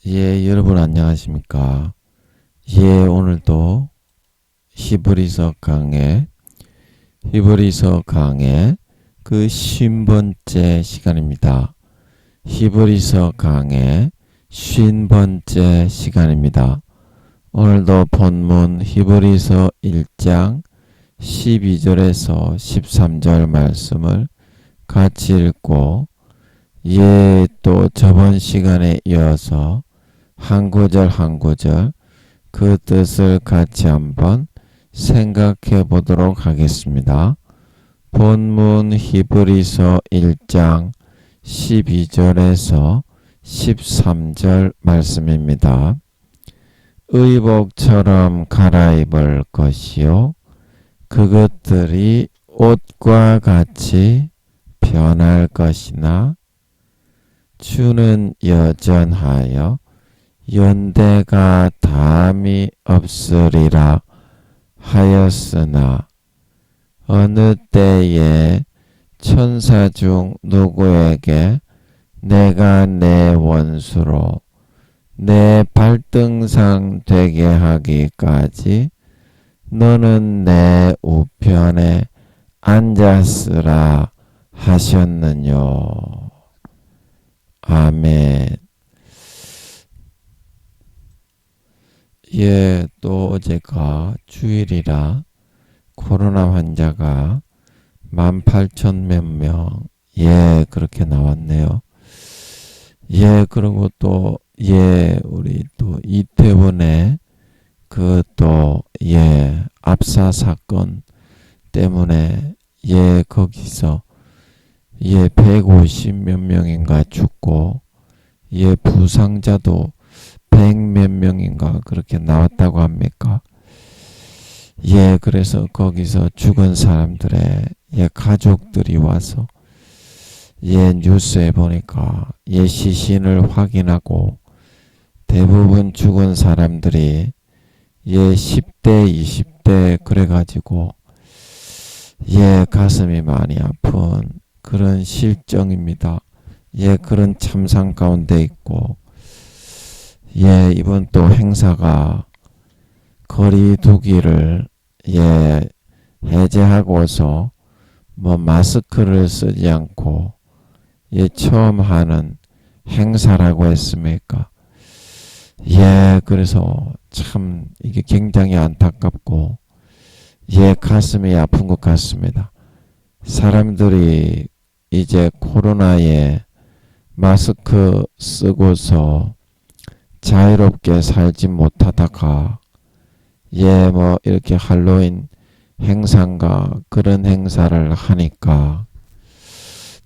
예, 여러분 안녕하십니까? 예, 오늘도 히브리서 강의 그 50번째 시간입니다. 히브리서 강의 50번째 시간입니다. 오늘도 본문 히브리서 1장 12절에서 13절 말씀을 같이 읽고 예, 또 저번 시간에 이어서 한 구절 한 구절 그 뜻을 같이 한번 생각해 보도록 하겠습니다. 본문 히브리서 1장 12절에서 13절 말씀입니다. 의복처럼 갈아입을 것이요 그것들이 옷과 같이 변할 것이나 주는 여전하여 연대가 다함이 없으리라 하였으나 어느 때에 천사 중 누구에게 내가 내 원수로 내 발등상 되게 하기까지 너는 내 우편에 앉았으라 하셨느뇨. 아멘. 예, 또 어제가 주일이라 코로나 환자가 18,000 몇 명, 예, 그렇게 나왔네요. 예, 그리고 또, 예, 우리 또 이태원의 압사 사건 때문에, 예, 거기서, 예, 150 몇 명인가 죽고, 예, 부상자도 100 몇 명인가 그렇게 나왔다고 합니까? 예, 그래서 거기서 죽은 사람들의 예, 가족들이 와서 예, 뉴스에 보니까 예, 시신을 확인하고 대부분 죽은 사람들이 예, 10대, 20대 그래가지고 예, 가슴이 많이 아픈 그런 실정입니다. 예, 그런 참상 가운데 있고 예, 이번 또 행사가 거리 두기를 예, 해제하고서 뭐 마스크를 쓰지 않고 예, 처음 하는 행사라고 했습니까? 예, 그래서 참 이게 굉장히 안타깝고 예, 가슴이 아픈 것 같습니다. 사람들이 이제 코로나에 마스크 쓰고서 자유롭게 살지 못하다가 예, 뭐 이렇게 할로윈 행사인가 그런 행사를 하니까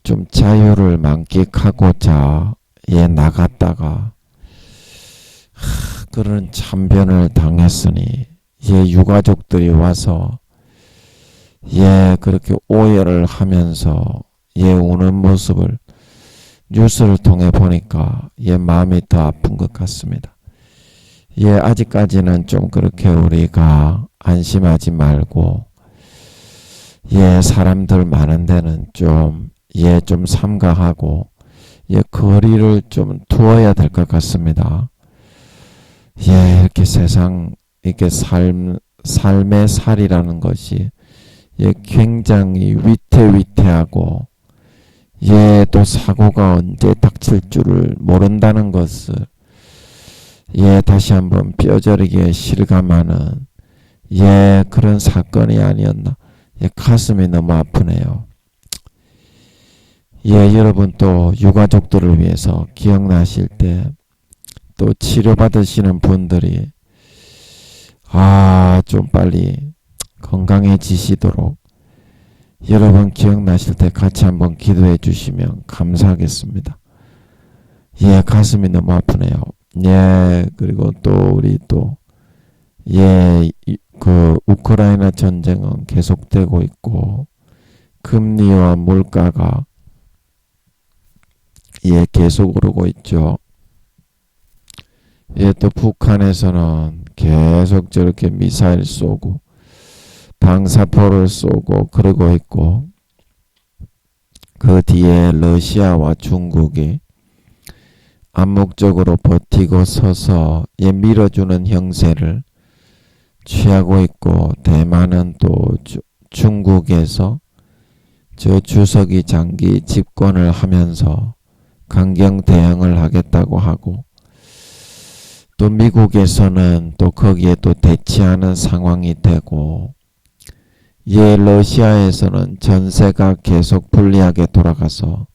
좀 자유를 만끽하고자 예, 나갔다가 그런 참변을 당했으니 예, 유가족들이 와서 예, 그렇게 오열을 하면서 예, 우는 모습을 뉴스를 통해 보니까 예, 마음이 더 아픈 것 같습니다. 예, 아직까지는 좀 그렇게 우리가 안심하지 말고 예, 사람들 많은 데는 좀 예, 좀 삼가하고 예, 거리를 좀 두어야 될 것 같습니다. 예, 이렇게 세상 이렇게 삶의 살이라는 것이 예, 굉장히 위태위태하고 예, 또 사고가 언제 닥칠 줄을 모른다는 것을 예, 다시 한번 뼈저리게 실감하는 예, 그런 사건이 아니었나. 예, 가슴이 너무 아프네요. 예, 여러분 또 유가족들을 위해서 기억나실 때 또 치료받으시는 분들이 좀 빨리 건강해지시도록 여러분 기억나실 때 같이 한번 기도해 주시면 감사하겠습니다. 예, 가슴이 너무 아프네요. 예, 그리고 또 우리 예, 그 우크라이나 전쟁은 계속되고 있고 금리와 물가가 예, 계속 오르고 있죠. 예, 또 북한에서는 계속 저렇게 미사일 쏘고 방사포를 쏘고 그러고 있고 그 뒤에 러시아와 중국이 암묵적으로 버티고 서서 밀어주는 형세를 취하고 있고, 대만은 또 중국에서 저 주석이 장기 집권을 하면서 강경 대응을 하겠다고 하고, 또 미국에서는 또 거기에 또 대치하는 상황이 되고, 러시아에서는 전세가 계속 불리하게 돌아가서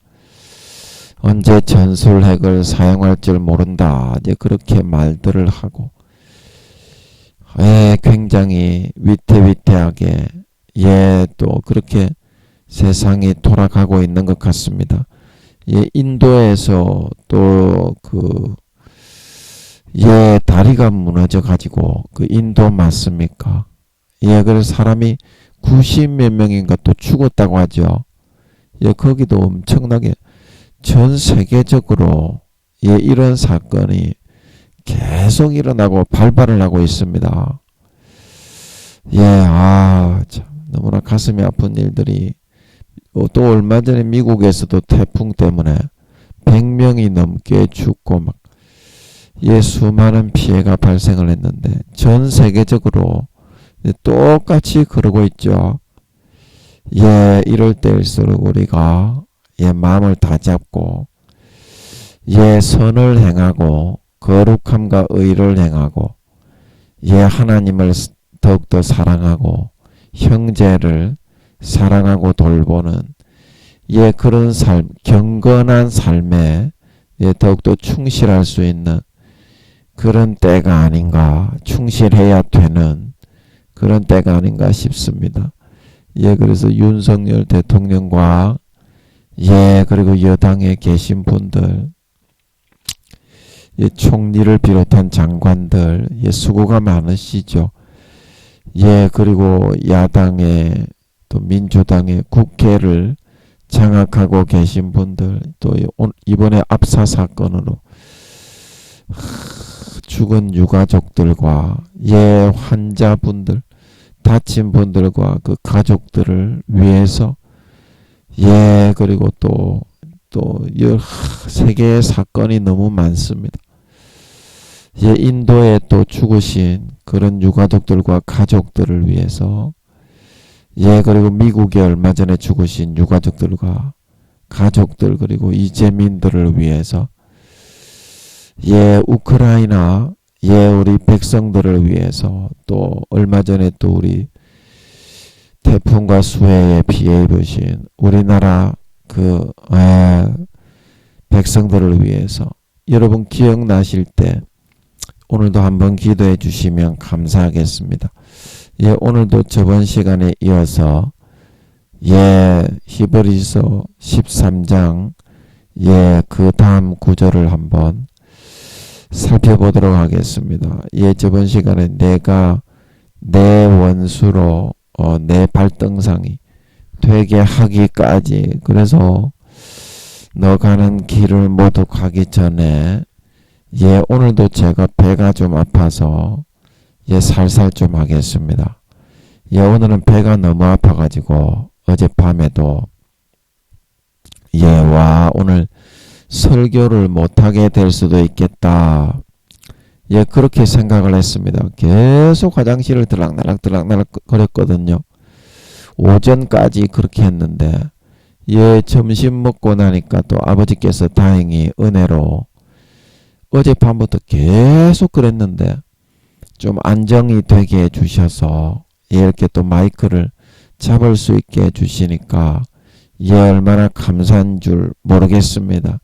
언제 전술핵을 사용할 줄 모른다, 이제 그렇게 말들을 하고, 굉장히 위태위태하게 또 그렇게 세상이 돌아가고 있는 것 같습니다. 인도에서 또 다리가 무너져 가지고, 그 인도 맞습니까? 그래서 사람이 90몇 명인가 또 죽었다고 하죠. 거기도 엄청나게 전 세계적으로 이런 사건이 계속 일어나고 발발을 하고 있습니다. 참 너무나 가슴이 아픈 일들이, 또 얼마 전에 미국에서도 태풍 때문에 100명이 넘게 죽고 막 수많은 피해가 발생을 했는데, 전 세계적으로 똑같이 그러고 있죠. 이럴 때일수록 우리가 마음을 다잡고 선을 행하고 거룩함과 의를 행하고 하나님을 더욱더 사랑하고 형제를 사랑하고 돌보는 그런 삶, 경건한 삶에 더욱더 충실할 수 있는 그런 때가 아닌가, 충실해야 되는 그런 때가 아닌가 싶습니다. 그래서 윤석열 대통령과 그리고 여당에 계신 분들, 총리를 비롯한 장관들, 수고가 많으시죠. 그리고 야당의 또 민주당의 국회를 장악하고 계신 분들, 또 이번에 압사 사건으로 죽은 유가족들과 환자분들, 다친 분들과 그 가족들을 위해서 그리고 또 세계의 사건이 너무 많습니다. 인도에 또 죽으신 그런 유가족들과 가족들을 위해서 그리고 미국에 얼마 전에 죽으신 유가족들과 가족들, 그리고 이재민들을 위해서 우크라이나 우리 백성들을 위해서, 또 얼마 전에 또 우리 태풍과 수해에 피해 입으신 우리나라 백성들을 위해서 여러분 기억나실 때 오늘도 한번 기도해 주시면 감사하겠습니다. 오늘도 저번 시간에 이어서 히브리서 13장 그 다음 구절을 한번 살펴보도록 하겠습니다. 저번 시간에 내가 내 원수로 내 발등상이 되게 하기까지, 그래서 너 가는 길을 모두 가기 전에 오늘도 제가 배가 좀 아파서 살살 좀 하겠습니다. 오늘은 배가 너무 아파가지고 어젯밤에도 오늘 설교를 못하게 될 수도 있겠다, 그렇게 생각을 했습니다. 계속 화장실을 들락날락 거렸거든요. 오전까지 그렇게 했는데 점심 먹고 나니까 또 아버지께서 다행히 은혜로 어젯밤부터 계속 그랬는데 좀 안정이 되게 해주셔서 이렇게 또 마이크를 잡을 수 있게 해주시니까 얼마나 감사한 줄 모르겠습니다.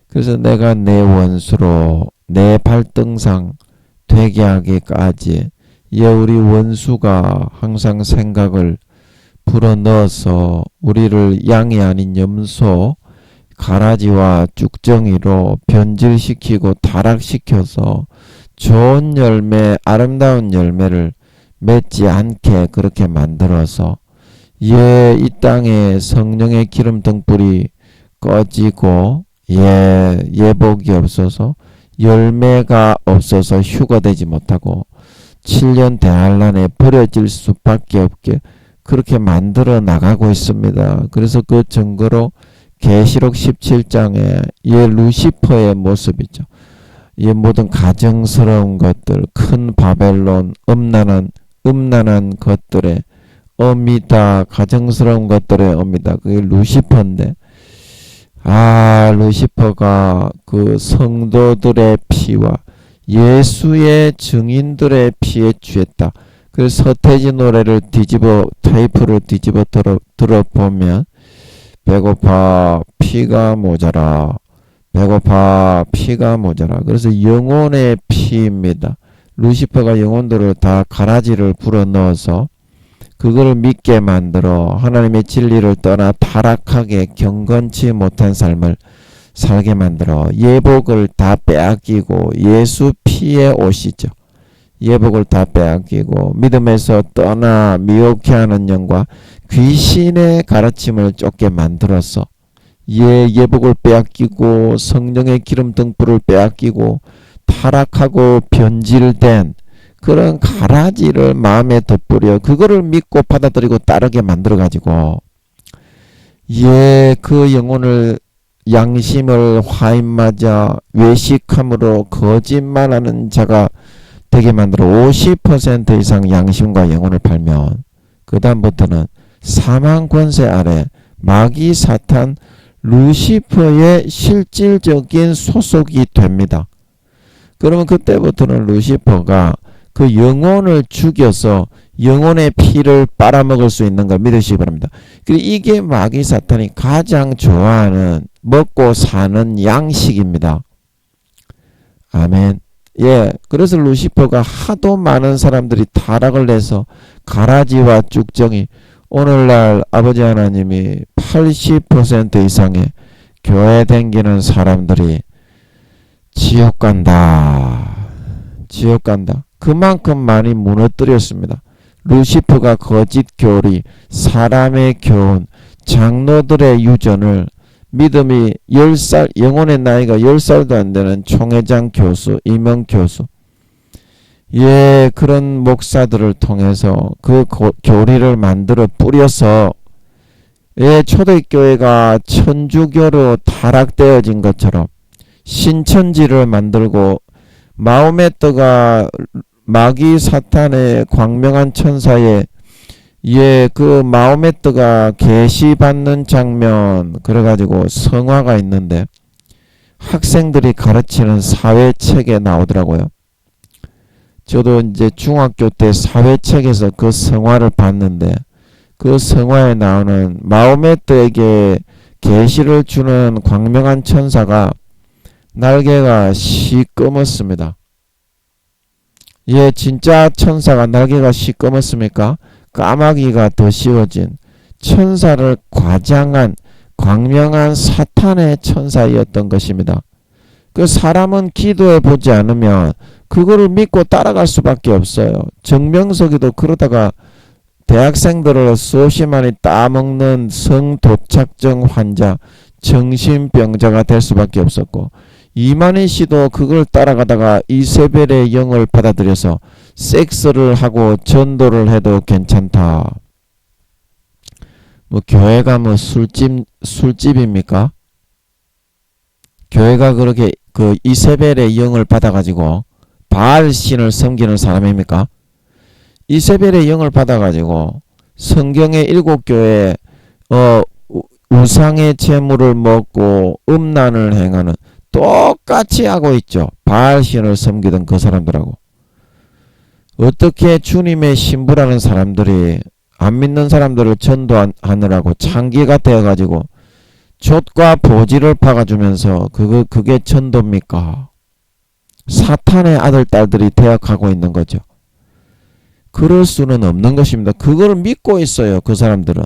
그래서 내가 내 원수로 내 발등상 되게 하기까지 우리 원수가 항상 생각을 불어넣어서 우리를 양이 아닌 염소, 가라지와 쭉정이로 변질시키고 타락시켜서 좋은 열매, 아름다운 열매를 맺지 않게 그렇게 만들어서 이 땅에 성령의 기름 등불이 꺼지고 예복이 없어서 열매가 없어서 휴가되지 못하고 7년 대환란에 버려질 수밖에 없게 그렇게 만들어 나가고 있습니다. 그래서 그 증거로 계시록 17장에 이 루시퍼의 모습이죠. 이 모든 가정스러운 것들, 큰 바벨론, 음란한 것들의 어미다, 가정스러운 것들의 어미다. 그게 루시퍼인데, 루시퍼가 그 성도들의 피와 예수의 증인들의 피에 취했다. 그 서태지 노래를 테이프를 뒤집어 들어보면, 배고파 피가 모자라, 배고파 피가 모자라. 그래서 영혼의 피입니다. 루시퍼가 영혼들을 다 가라지를 불어넣어서 그걸 믿게 만들어 하나님의 진리를 떠나 타락하게 경건치 못한 삶을 살게 만들어 예복을 다 빼앗기고, 예수 피의 옷이죠. 예복을 다 빼앗기고 믿음에서 떠나 미혹해하는 영과 귀신의 가르침을 쫓게 만들어서 예복을 빼앗기고 성령의 기름 등불을 빼앗기고 타락하고 변질된 그런 가라지를 마음에 덧뿌려 그거를 믿고 받아들이고 따르게 만들어가지고 그 영혼을 양심을 화인맞아 외식함으로 거짓말하는 자가 되게 만들어 50% 이상 양심과 영혼을 팔면 그 다음부터는 사망 권세 아래 마귀 사탄 루시퍼의 실질적인 소속이 됩니다. 그러면 그때부터는 루시퍼가 그 영혼을 죽여서 영혼의 피를 빨아먹을 수 있는 걸 믿으시기 바랍니다. 그리고 이게 마귀 사탄이 가장 좋아하는 먹고 사는 양식입니다. 아멘. 그래서 루시퍼가 하도 많은 사람들이 타락을 해서 가라지와 쭉정이 오늘날 아버지 하나님이 80% 이상의 교회 댕기는 사람들이 지옥 간다. 그만큼 많이 무너뜨렸습니다. 루시퍼가 거짓 교리, 사람의 교훈, 장로들의 유전을 믿음이 10살, 영혼의 나이가 10살도 안 되는 총회장 교수, 임원 교수, 그런 목사들을 통해서 그 교리를 만들어 뿌려서 초대교회가 천주교로 타락되어진 것처럼 신천지를 만들고 마호메트가 마귀 사탄의 광명한 천사의 그 마호메트가 계시받는 장면 그래가지고 성화가 있는데 학생들이 가르치는 사회책에 나오더라고요. 저도 이제 중학교 때 사회책에서 그 성화를 봤는데 그 성화에 나오는 마호메트에게 계시를 주는 광명한 천사가 날개가 시꺼멓습니다. 진짜 천사가 날개가 시꺼멓습니까? 까마귀가 더 씌워진 천사를 과장한 광명한 사탄의 천사였던 것입니다. 그 사람은 기도해 보지 않으면 그거를 믿고 따라갈 수밖에 없어요. 정명석이도 그러다가 대학생들을 수없이 많이 따먹는 성도착증 환자, 정신병자가 될 수밖에 없었고, 이만희 씨도 그걸 따라가다가 이세벨의 영을 받아들여서 섹스를 하고 전도를 해도 괜찮다. 교회가 술집입니까? 교회가 그렇게 그 이세벨의 영을 받아가지고 바알 신을 섬기는 사람입니까? 이세벨의 영을 받아가지고 성경의 7교회 우상의 재물을 먹고 음란을 행하는 똑같이 하고 있죠. 바알 신을 섬기던 그 사람들하고. 어떻게 주님의 신부라는 사람들이 안 믿는 사람들을 전도하느라고 창기가 되어가지고 젖과 보지를 박아주면서 그게 전도입니까? 사탄의 아들 딸들이 대역하고 있는 거죠. 그럴 수는 없는 것입니다. 그걸 믿고 있어요. 그 사람들은.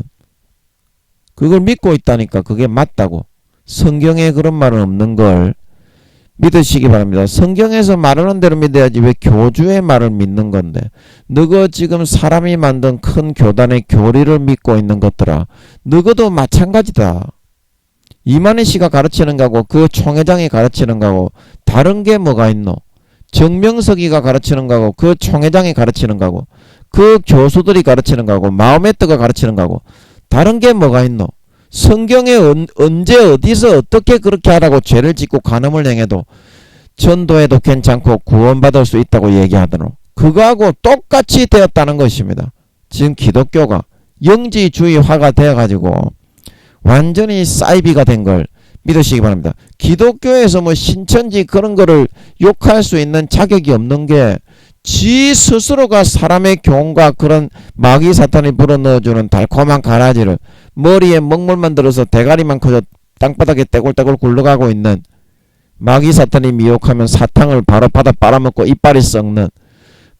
그걸 믿고 있다니까. 그게 맞다고. 성경에 그런 말은 없는 걸 믿으시기 바랍니다. 성경에서 말하는 대로 믿어야지 왜 교주의 말을 믿는 건데. 너가 지금 사람이 만든 큰 교단의 교리를 믿고 있는 것들아. 너도 마찬가지다. 이만희 씨가 가르치는 거하고 그 총회장이 가르치는 거하고 다른 게 뭐가 있노? 정명석이가 가르치는 거하고 그 총회장이 가르치는 거하고 그 교수들이 가르치는 거하고 마호메트가 가르치는 거하고 다른 게 뭐가 있노? 성경에 언제 어디서 어떻게 그렇게 하라고 죄를 짓고 간음을 행해도 전도해도 괜찮고 구원받을 수 있다고 얘기하더노. 그거하고 똑같이 되었다는 것입니다. 지금 기독교가 영지주의화가 되어가지고 완전히 사이비가 된 걸 믿으시기 바랍니다. 기독교에서 뭐 신천지 그런 거를 욕할 수 있는 자격이 없는 게 지 스스로가 사람의 교훈과 그런 마귀 사탄이 불어넣어주는 달콤한 가라지를 머리에 먹물만 들어서 대가리만 커져 땅바닥에 떼굴떼굴 굴러가고 있는 마귀 사탄이 미혹하면 사탕을 바로 받아 빨아먹고 이빨이 썩는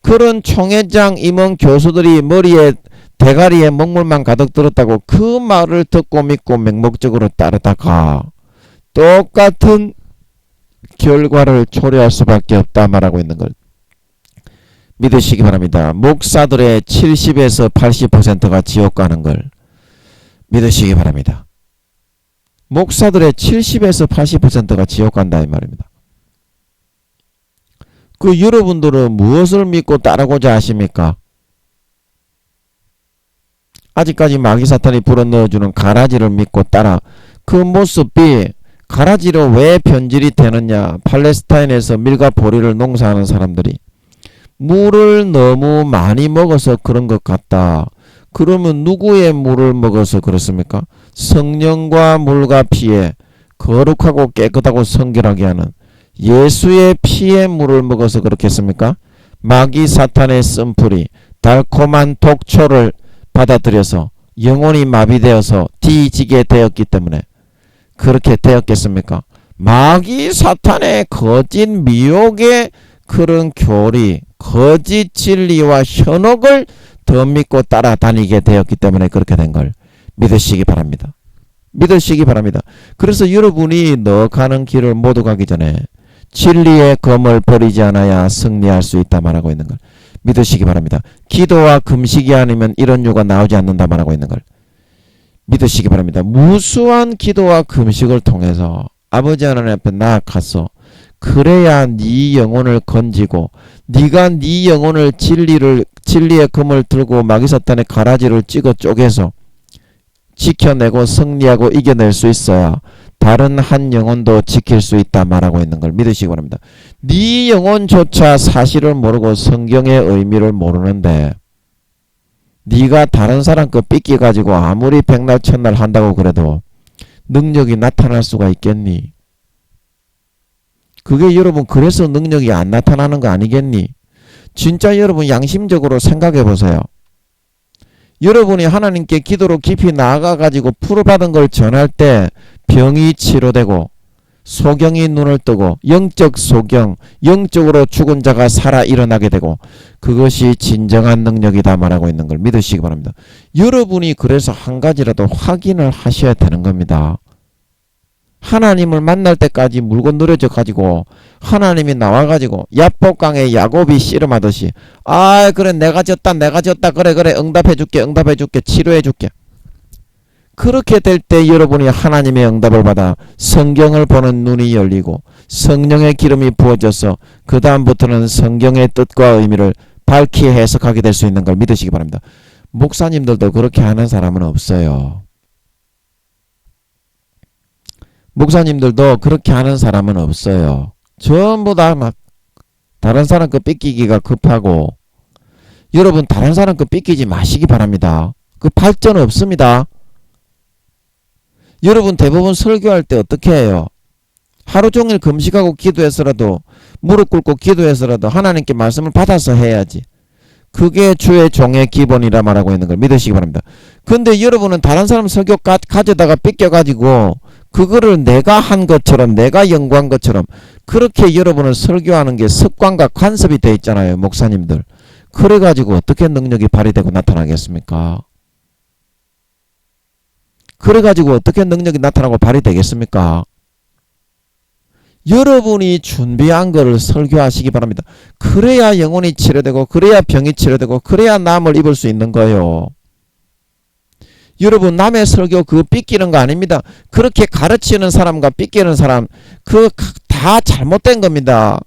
그런 총회장 임원 교수들이 머리에 대가리에 먹물만 가득 들었다고 그 말을 듣고 믿고 맹목적으로 따르다가 똑같은 결과를 초래할 수밖에 없다 말하고 있는 걸 믿으시기 바랍니다. 목사들의 70에서 80%가 지옥 가는 걸 믿으시기 바랍니다. 목사들의 70에서 80%가 지옥 간다 이 말입니다. 그 여러분들은 무엇을 믿고 따르고자 하십니까? 아직까지 마귀 사탄이 불어넣어주는 가라지를 믿고 따라 그 모습이 가라지로 왜 변질이 되느냐. 팔레스타인에서 밀과 보리를 농사하는 사람들이 물을 너무 많이 먹어서 그런 것 같다. 그러면 누구의 물을 먹어서 그렇습니까? 성령과 물과 피에 거룩하고 깨끗하고 성결하게 하는 예수의 피의 물을 먹어서 그렇겠습니까? 마귀 사탄의 쓴풀이 달콤한 독초를 받아들여서 영혼이 마비되어서 뒤지게 되었기 때문에 그렇게 되었겠습니까? 마귀 사탄의 거짓 미혹의 그런 교리, 거짓 진리와 현혹을 더 믿고 따라다니게 되었기 때문에 그렇게 된 걸 믿으시기 바랍니다. 믿으시기 바랍니다. 그래서 여러분이 너 가는 길을 모두 가기 전에 진리의 검을 버리지 않아야 승리할 수 있다 말하고 있는 걸 믿으시기 바랍니다. 기도와 금식이 아니면 이런 유가 나오지 않는다 말하고 있는 걸 믿으시기 바랍니다. 무수한 기도와 금식을 통해서 아버지 하나님 앞에 나아가서 그래야 네 영혼을 건지고 네가 네 영혼을 진리의 검을 들고 마귀 사탄의 가라지를 찍어 쪼개서 지켜내고 승리하고 이겨낼 수 있어야 다른 한 영혼도 지킬 수 있다 말하고 있는 걸 믿으시기 바랍니다. 네 영혼조차 사실을 모르고 성경의 의미를 모르는데 네가 다른 사람 거 삐끼가지고 아무리 백날 천날 한다고 그래도 능력이 나타날 수가 있겠니? 그게 여러분 그래서 능력이 안 나타나는 거 아니겠니? 진짜 여러분 양심적으로 생각해 보세요. 여러분이 하나님께 기도로 깊이 나아가가지고 풀어받은 걸 전할 때 병이 치료되고 소경이 눈을 뜨고 영적 소경, 영적으로 죽은 자가 살아 일어나게 되고 그것이 진정한 능력이다 말하고 있는 걸 믿으시기 바랍니다. 여러분이 그래서 한 가지라도 확인을 하셔야 되는 겁니다. 하나님을 만날 때까지 물고 늘어져 가지고 하나님이 나와가지고 야복강에 야곱이 씨름하듯이 아 그래 내가 졌다 그래 응답해줄게 치료해줄게 그렇게 될 때 여러분이 하나님의 응답을 받아 성경을 보는 눈이 열리고 성령의 기름이 부어져서 그 다음부터는 성경의 뜻과 의미를 밝히 해석하게 될 수 있는 걸 믿으시기 바랍니다. 목사님들도 그렇게 하는 사람은 없어요. 목사님들도 그렇게 하는 사람은 없어요. 전부 다 막 다른 사람 거 삐끼기가 급하고 여러분 다른 사람 거 삐끼지 마시기 바랍니다. 그 발전 없습니다. 여러분 대부분 설교할 때 어떻게 해요? 하루 종일 금식하고 기도해서라도 무릎 꿇고 기도해서라도 하나님께 말씀을 받아서 해야지. 그게 주의 종의 기본이라 말하고 있는 걸 믿으시기 바랍니다. 근데 여러분은 다른 사람 설교 가져다가 삐껴가지고 그거를 내가 한 것처럼 내가 연구한 것처럼 그렇게 여러분은 설교하는 게 습관과 관습이 돼 있잖아요. 목사님들. 그래가지고 어떻게 능력이 발휘되고 나타나겠습니까? 그래가지고 어떻게 능력이 나타나고 발휘되겠습니까? 여러분이 준비한 거를 설교하시기 바랍니다. 그래야 영혼이 치료되고 그래야 병이 치료되고 그래야 남을 입을 수 있는 거예요. 여러분 남의 설교 그거 삐끼는 거 아닙니다. 그렇게 가르치는 사람과 삐끼는 사람 그거 다 잘못된 겁니다.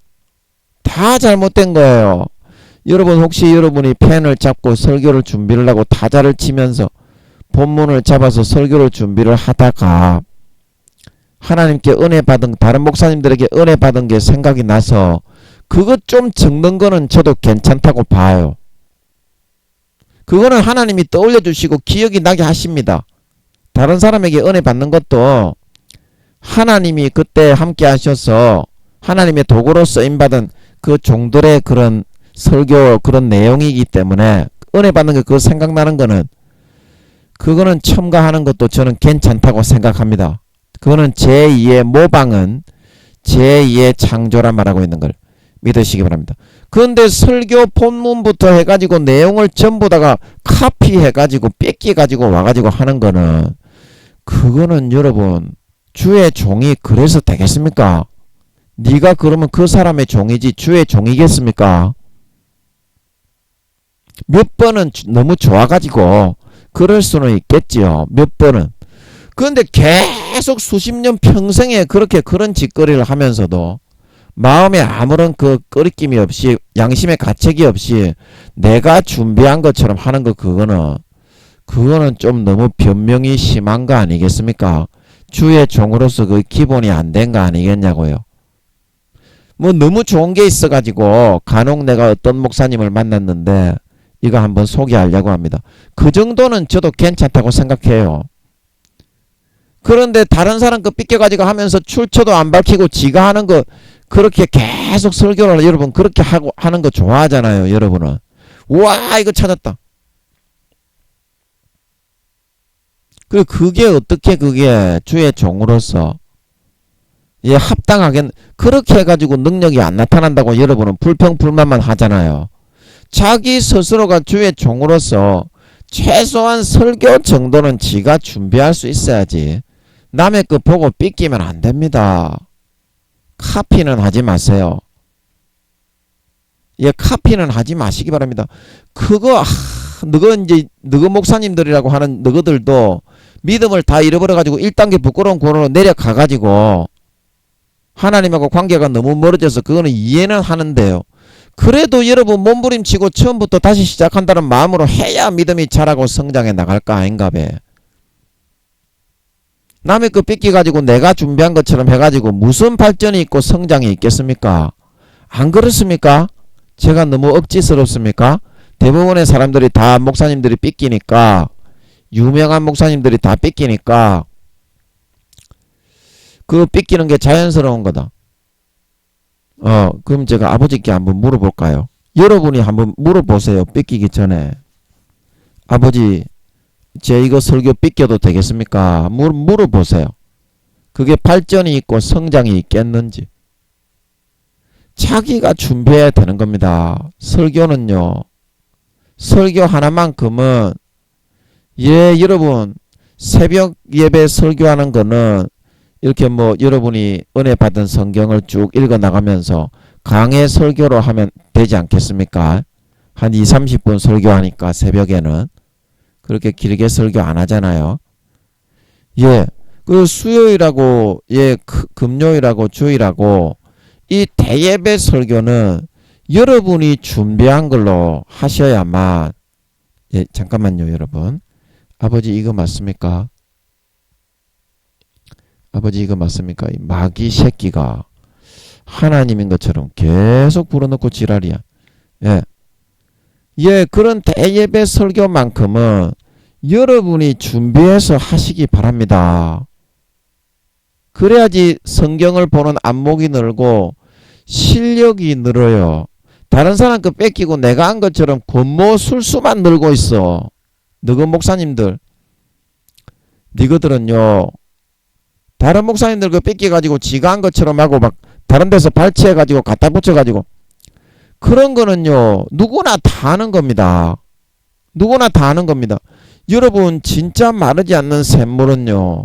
다 잘못된 거예요. 여러분 혹시 여러분이 펜을 잡고 설교를 준비를 하고 타자를 치면서 본문을 잡아서 설교를 준비를 하다가 하나님께 은혜 받은 다른 목사님들에게 은혜 받은 게 생각이 나서 그것 좀 적는 거는 저도 괜찮다고 봐요. 그거는 하나님이 떠올려 주시고 기억이 나게 하십니다. 다른 사람에게 은혜 받는 것도 하나님이 그때 함께 하셔서 하나님의 도구로 쓰임받은 그 종들의 그런 설교 그런 내용이기 때문에 은혜 받는 게 그거 생각나는 거는 그거는 첨가하는 것도 저는 괜찮다고 생각합니다. 그거는 제2의 모방은 제2의 창조란 말하고 있는 걸 믿으시기 바랍니다. 그런데 설교 본문부터 해가지고 내용을 전부 다가 카피해가지고 뺏기가지고 와가지고 하는 거는 그거는 여러분 주의 종이 그래서 되겠습니까? 네가 그러면 그 사람의 종이지 주의 종이겠습니까? 몇 번은 너무 좋아가지고 그럴 수는 있겠지요. 몇 번은. 그런데 계속 수십 년 평생에 그렇게 그런 짓거리를 하면서도 마음에 아무런 그 꺼리낌이 없이 양심의 가책이 없이 내가 준비한 것처럼 하는 거 그거는 좀 너무 변명이 심한 거 아니겠습니까? 주의 종으로서 그 기본이 안 된 거 아니겠냐고요. 뭐 너무 좋은 게 있어가지고 간혹 내가 어떤 목사님을 만났는데 이거 한번 소개하려고 합니다. 그 정도는 저도 괜찮다고 생각해요. 그런데 다른 사람 거 삐껴가지고 하면서 출처도 안 밝히고 지가 하는 거 그렇게 계속 설교를 여러분 그렇게 하고 하는 거 좋아하잖아요. 여러분은. 우와 이거 찾았다. 그게 어떻게 그게 주의 종으로서 예 합당하게 그렇게 해가지고 능력이 안 나타난다고 여러분은 불평불만만 하잖아요. 자기 스스로가 주의 종으로서 최소한 설교 정도는 지가 준비할 수 있어야지 남의 거 보고 삐끼면 안 됩니다. 카피는 하지 마세요. 예, 카피는 하지 마시기 바랍니다. 너거 목사님들이라고 하는 너거들도 믿음을 다 잃어버려가지고 1단계 부끄러운 고로로 내려가가지고 하나님하고 관계가 너무 멀어져서 그거는 이해는 하는데요. 그래도 여러분 몸부림치고 처음부터 다시 시작한다는 마음으로 해야 믿음이 자라고 성장해 나갈 거 아닌가 배. 남의 거 뺏기가지고 내가 준비한 것처럼 해가지고 무슨 발전이 있고 성장이 있겠습니까? 안 그렇습니까? 제가 너무 억지스럽습니까? 대부분의 사람들이 다 목사님들이 뺏기니까 유명한 목사님들이 다 뺏기니까 그 뺏기는 게 자연스러운 거다. 그럼 제가 아버지께 한번 물어볼까요? 여러분이 한번 물어보세요. 뺏기기 전에. 아버지 제 이거 설교 뺏겨도 되겠습니까? 물어보세요. 그게 발전이 있고 성장이 있겠는지. 자기가 준비해야 되는 겁니다. 설교는요. 설교 하나만큼은 예 여러분 새벽 예배 설교하는 거는 이렇게 뭐 여러분이 은혜 받은 성경을 쭉 읽어 나가면서 강해 설교로 하면 되지 않겠습니까? 한 20-30분 설교하니까 새벽에는 그렇게 길게 설교 안 하잖아요. 예, 그 수요일하고 예 금요일하고 주일하고 이 대예배 설교는 여러분이 준비한 걸로 하셔야만. 예, 잠깐만요 여러분. 아버지 이거 맞습니까? 아버지 이거 맞습니까? 이 마귀 새끼가 하나님인 것처럼 계속 불어넣고 지랄이야. 예. 예, 그런 대예배 설교만큼은 여러분이 준비해서 하시기 바랍니다. 그래야지 성경을 보는 안목이 늘고 실력이 늘어요. 다른 사람 거 뺏기고 내가 한 것처럼 권모술수만 늘고 있어. 너그 목사님들. 니거들은요. 다른 목사님들 그 뺏겨가지고 지가 한 것처럼 하고 막 다른 데서 발췌해가지고 갖다 붙여가지고 그런 거는요. 누구나 다 하는 겁니다. 누구나 다 하는 겁니다. 여러분 진짜 마르지 않는 샘물은요.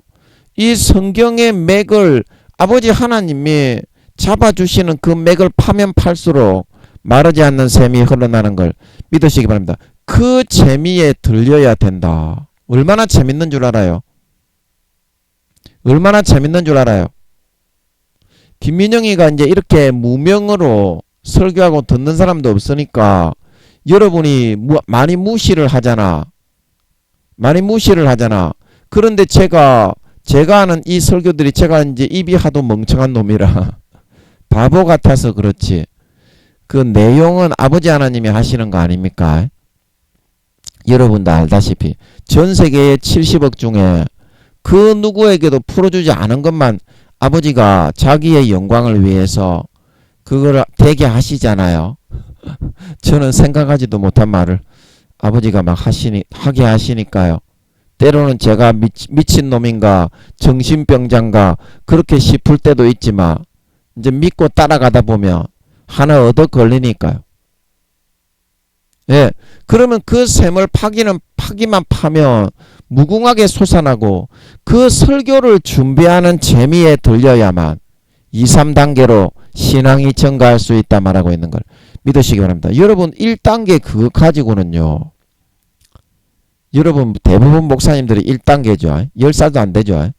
이 성경의 맥을 아버지 하나님이 잡아주시는 그 맥을 파면 팔수록 마르지 않는 샘이 흘러나는 걸 믿으시기 바랍니다. 그 재미에 들려야 된다. 얼마나 재밌는 줄 알아요? 얼마나 재밌는 줄 알아요? 김민영이가 이제 이렇게 무명으로 설교하고 듣는 사람도 없으니까 여러분이 많이 무시를 하잖아. 많이 무시를 하잖아. 그런데 제가 하는 이 설교들이 제가 이제 입이 하도 멍청한 놈이라 바보 같아서 그렇지. 그 내용은 아버지 하나님이 하시는 거 아닙니까? 여러분도 알다시피 전 세계의 70억 중에 그 누구에게도 풀어주지 않은 것만 아버지가 자기의 영광을 위해서 그걸 되게 하시잖아요. 저는 생각하지도 못한 말을 아버지가 막 하게 하시니까요. 때로는 제가 미친놈인가 정신병자인가 그렇게 싶을 때도 있지만 이제 믿고 따라가다 보면 하나 얻어 걸리니까요. 예, 그러면 그 샘을 파기만 파면 무궁하게 솟아나고 그 설교를 준비하는 재미에 들려야만 2, 3단계로 신앙이 증가할 수 있다 말하고 있는 걸 믿으시기 바랍니다. 여러분 1단계 그거 가지고는요. 여러분 대부분 목사님들이 1단계죠. 10살도 안 되죠.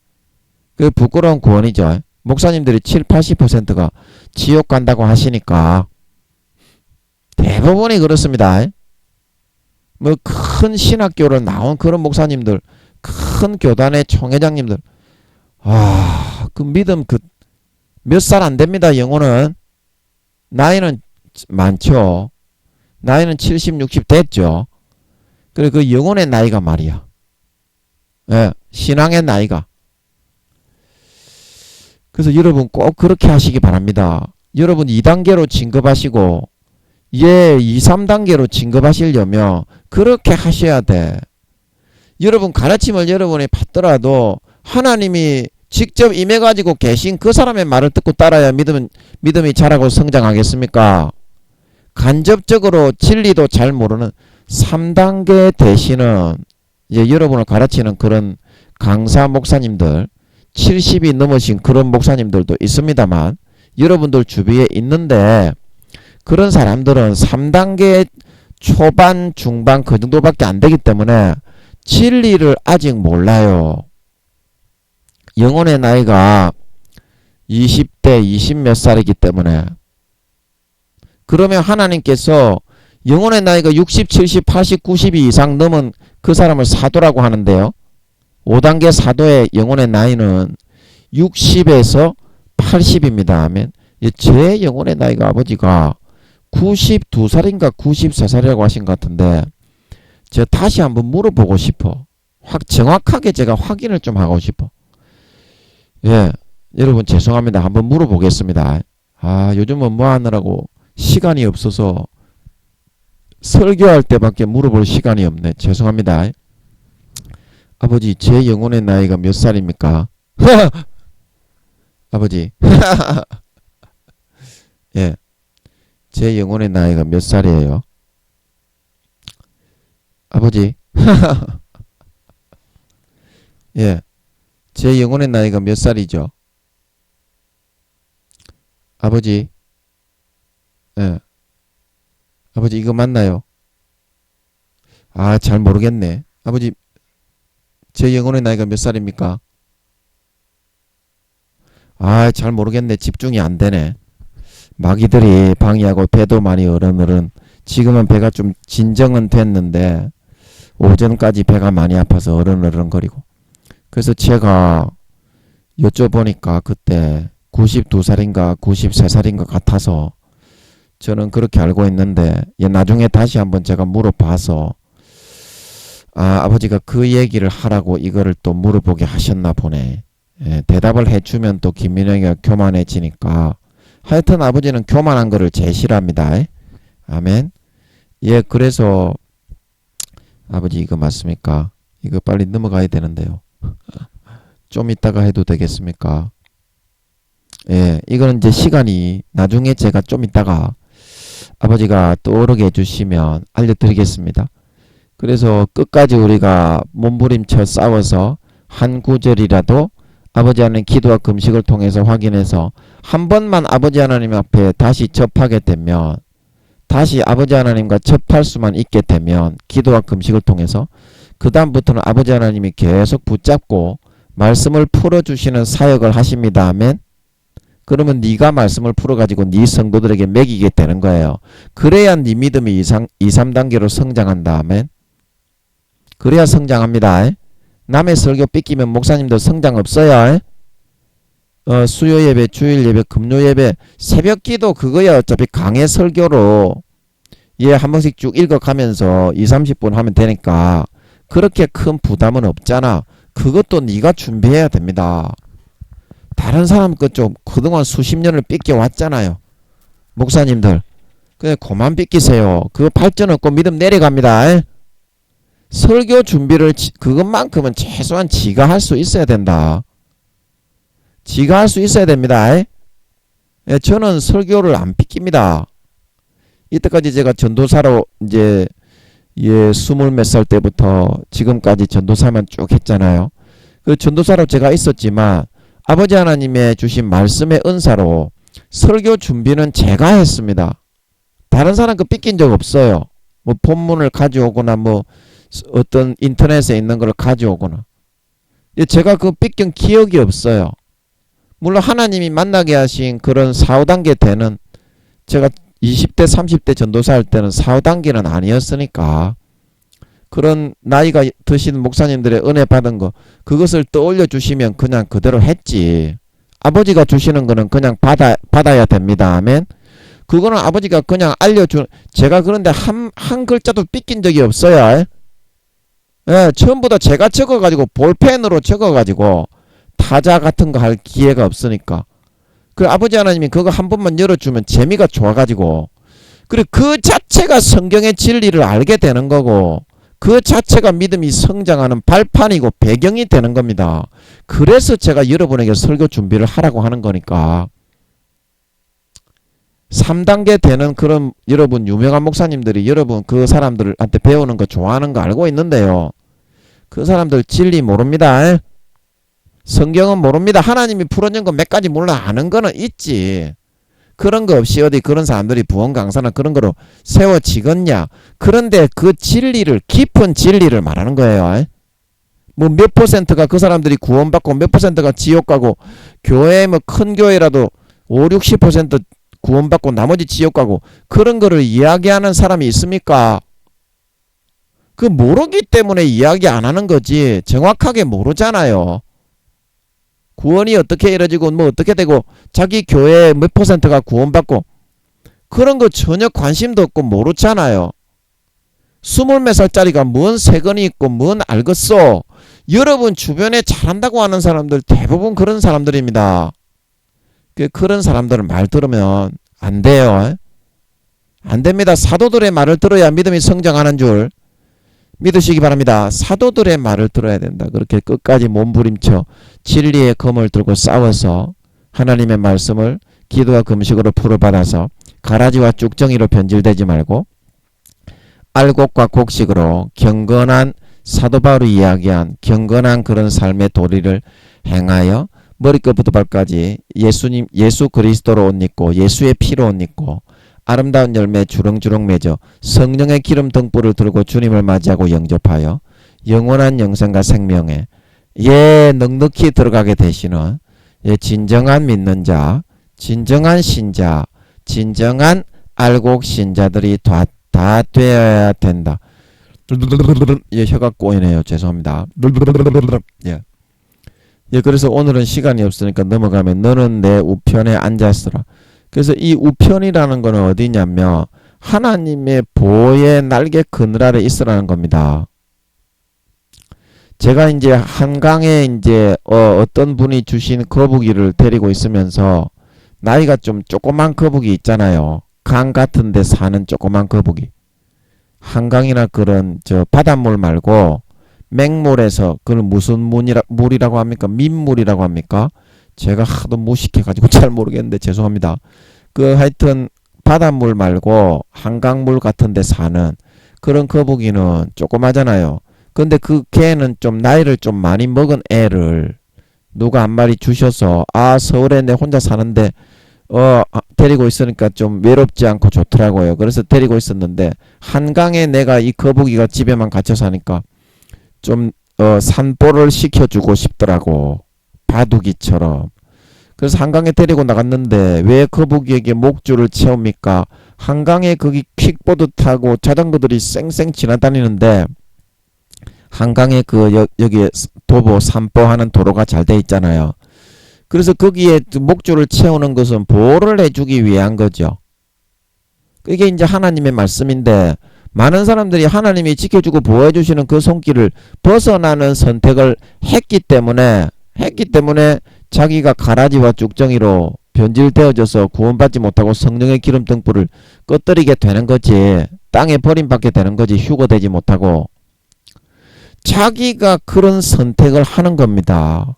그 부끄러운 구원이죠. 목사님들이 7, 80%가 지옥 간다고 하시니까 대부분이 그렇습니다. 뭐 큰 신학교를 나온 그런 목사님들, 큰 교단의 총회장님들, 그 믿음 몇 살 안 됩니다. 영혼은 나이는 많죠. 나이는 70, 60 됐죠. 그래 그 영혼의 나이가 말이야. 예, 신앙의 나이가. 그래서 여러분 꼭 그렇게 하시기 바랍니다. 여러분 2단계로 진급하시고 2, 3단계로 진급하시려면 그렇게 하셔야 돼. 여러분 가르침을 여러분이 받더라도 하나님이 직접 임해가지고 계신 그 사람의 말을 듣고 따라야 믿음이 자라고 성장하겠습니까? 간접적으로 진리도 잘 모르는 3단계 되시는 이제 여러분을 가르치는 그런 강사 목사님들 70이 넘으신 그런 목사님들도 있습니다만 여러분들 주위에 있는데 그런 사람들은 3단계 초반 중반 그 정도밖에 안 되기 때문에 진리를 아직 몰라요. 영혼의 나이가 20대 20 몇 살이기 때문에 그러면 하나님께서 영혼의 나이가 60, 70, 80, 90이 이상 넘은 그 사람을 사도라고 하는데요. 5단계 사도의 영혼의 나이는 60에서 80입니다. 하면 제 영혼의 나이가 아버지가 92살인가 93살이라고 하신 것 같은데 제가 다시 한번 물어보고 싶어. 정확하게 제가 확인을 좀 하고 싶어. 예, 여러분 죄송합니다. 한번 물어보겠습니다. 요즘은 뭐 하느라고 시간이 없어서 설교할 때밖에 물어볼 시간이 없네. 죄송합니다. 아버지 제 영혼의 나이가 몇 살입니까? 아버지 예, 제 영혼의 나이가 몇 살이에요? 아버지 예, 제 영혼의 나이가 몇 살이죠? 아버지 예, 아버지 이거 맞나요? 잘 모르겠네. 아버지 제 영혼의 나이가 몇 살입니까? 잘 모르겠네. 집중이 안 되네. 마귀들이 방해하고 배도 많이 어른어른. 지금은 배가 좀 진정은 됐는데 오전까지 배가 많이 아파서 어른어른거리고. 그래서 제가 여쭤보니까 그때 92살인가 93살인가 같아서 저는 그렇게 알고 있는데 나중에 다시 한번 제가 물어봐서 아버지가 그 얘기를 하라고 이거를 또 물어보게 하셨나 보네. 예, 대답을 해주면 또 김민영이가 교만해지니까 하여튼 아버지는 교만한 거를 제일 싫어합니다. 아멘. 예, 그래서 아버지 이거 맞습니까? 이거 빨리 넘어가야 되는데요. 좀 이따가 해도 되겠습니까? 예, 이거는 이제 시간이 나중에 제가 좀 이따가 아버지가 떠오르게 해주시면 알려드리겠습니다. 그래서 끝까지 우리가 몸부림쳐 싸워서 한 구절이라도 아버지 하나님 기도와 금식을 통해서 확인해서 한 번만 아버지 하나님 앞에 다시 접하게 되면 다시 아버지 하나님과 접할 수만 있게 되면 기도와 금식을 통해서 그 다음부터는 아버지 하나님이 계속 붙잡고 말씀을 풀어주시는 사역을 하십니다. 아멘. 그러면 네가 말씀을 풀어가지고 네 성도들에게 먹이게 되는 거예요. 그래야 네 믿음이 2, 3단계로 성장한다. 아멘. 그래야 성장합니다. 남의 설교 삐끼면 목사님도 성장 없어요. 수요 예배, 주일 예배, 금요 예배, 새벽 기도 그거야 어차피 강해 설교로 한 번씩 쭉 읽어가면서 20-30분 하면 되니까 그렇게 큰 부담은 없잖아. 그것도 네가 준비해야 됩니다. 다른 사람 그 좀 그동안 수십 년을 삐껴 왔잖아요. 목사님들 그냥 그만 삐끼세요. 그거 발전 없고 믿음 내려갑니다. 설교 준비를 그것만큼은 최소한 지가 할 수 있어야 된다. 지가 할 수 있어야 됩니다. 저는 설교를 안 삐낍니다. 이때까지 제가 전도사로 이제 20몇 살 때부터 지금까지 전도사만 쭉 했잖아요. 그 전도사로 제가 있었지만 아버지 하나님의 주신 말씀의 은사로 설교 준비는 제가 했습니다. 다른 사람 그 삐낀 적 없어요. 뭐 본문을 가져오거나 뭐 어떤 인터넷에 있는 걸 가져오거나 제가 그 삐낀 기억이 없어요. 물론 하나님이 만나게 하신 그런 4, 5단계 되는 제가 20대 30대 전도사 할 때는 4, 5단계는 아니었으니까 그런 나이가 드신 목사님들의 은혜 받은 거 그것을 떠올려 주시면 그냥 그대로 했지. 아버지가 주시는 거는 그냥 받아야 됩니다. 아멘. 그거는 아버지가 그냥 알려준 제가 그런데 한 글자도 삐낀 적이 없어요. 전부 다 제가 적어가지고 볼펜으로 적어가지고 타자 같은 거 할 기회가 없으니까 그 아버지 하나님이 그거 한 번만 열어주면 재미가 좋아가지고 그리고 그 자체가 성경의 진리를 알게 되는 거고 그 자체가 믿음이 성장하는 발판이고 배경이 되는 겁니다. 그래서 제가 여러분에게 설교 준비를 하라고 하는 거니까 3단계 되는 그런 여러분 유명한 목사님들이 여러분 그 사람들한테 배우는 거 좋아하는 거 알고 있는데요. 그 사람들 진리 모릅니다. 성경은 모릅니다. 하나님이 풀어준 거 몇 가지 몰라 아는 거는 있지. 그런 거 없이 어디 그런 사람들이 부흥 강사나 그런 거로 세워지겠냐. 그런데 그 진리를 깊은 진리를 말하는 거예요. 뭐 몇 퍼센트가 그 사람들이 구원받고 몇 퍼센트가 지옥 가고 교회 뭐 큰 교회라도 50-60% 구원받고 나머지 지옥 가고 그런 거를 이야기하는 사람이 있습니까? 그 모르기 때문에 이야기 안 하는 거지 정확하게 모르잖아요. 구원이 어떻게 이루어지고 뭐 어떻게 되고 자기 교회 몇 퍼센트가 구원받고 그런 거 전혀 관심도 없고 모르잖아요. 20몇 살짜리가 뭔 세건이 있고 뭔 알겠어. 여러분 주변에 잘한다고 하는 사람들 대부분 그런 사람들입니다. 그런 사람들은 말 들으면 안 돼요. 안 됩니다. 사도들의 말을 들어야 믿음이 성장하는 줄 믿으시기 바랍니다. 사도들의 말을 들어야 된다. 그렇게 끝까지 몸부림쳐 진리의 검을 들고 싸워서 하나님의 말씀을 기도와 금식으로 풀어받아서 가라지와 쭉정이로 변질되지 말고 알곡과 곡식으로 경건한 사도 바울이 이야기한 경건한 그런 삶의 도리를 행하여 머리끝부터 발까지 예수 그리스도로 옷 입고 예수의 피로 옷 입고 아름다운 열매 주렁주렁 맺어 성령의 기름 등불을 들고 주님을 맞이하고 영접하여 영원한 영생과 생명에 넉넉히 들어가게 되시는 진정한 믿는 자, 진정한 신자, 진정한 알곡 신자들이 다 되어야 된다. 혀가 꼬이네요. 죄송합니다. 그래서 오늘은 시간이 없으니까 넘어가면 너는 내 우편에 앉았으라. 그래서 이 우편이라는 거는 어디냐면 하나님의 보호의 날개 그늘 아래 있으라는 겁니다. 제가 이제 한강에 이제 어떤 분이 주신 거북이를 데리고 있으면서 나이가 좀 조그만 거북이 있잖아요. 강 같은 데 사는 조그만 거북이. 한강이나 그런 바닷물 말고 맹물에서 그걸 무슨 물이라고 합니까? 민물이라고 합니까? 제가 하도 무식해가지고 잘 모르겠는데 죄송합니다. 하여튼 바닷물 말고 한강물 같은 데 사는 그런 거북이는 조그마잖아요. 근데 그 개는 좀 나이를 좀 많이 먹은 애를 누가 한 마리 주셔서 서울에 내 혼자 사는데 데리고 있으니까 좀 외롭지 않고 좋더라고요. 그래서 데리고 있었는데 한강에 내가 이 거북이가 집에만 갇혀 사니까 좀 산보를 시켜주고 싶더라고. 바둑이처럼. 그래서 한강에 데리고 나갔는데 왜 거북이에게 목줄을 채웁니까? 한강에 거기 킥보드 타고 자전거들이 쌩쌩 지나다니는데 한강에 여기에 도보 산보하는 도로가 잘 돼 있잖아요. 그래서 거기에 목줄을 채우는 것은 보호를 해주기 위한 거죠. 이게 이제 하나님의 말씀인데, 많은 사람들이 하나님이 지켜주고 보호해 주시는 그 손길을 벗어나는 선택을 했기 때문에 자기가 가라지와 쭉정이로 변질되어져서 구원받지 못하고 성령의 기름 등불을 꺼뜨리게 되는 거지. 땅에 버림받게 되는 거지. 휴거되지 못하고. 자기가 그런 선택을 하는 겁니다.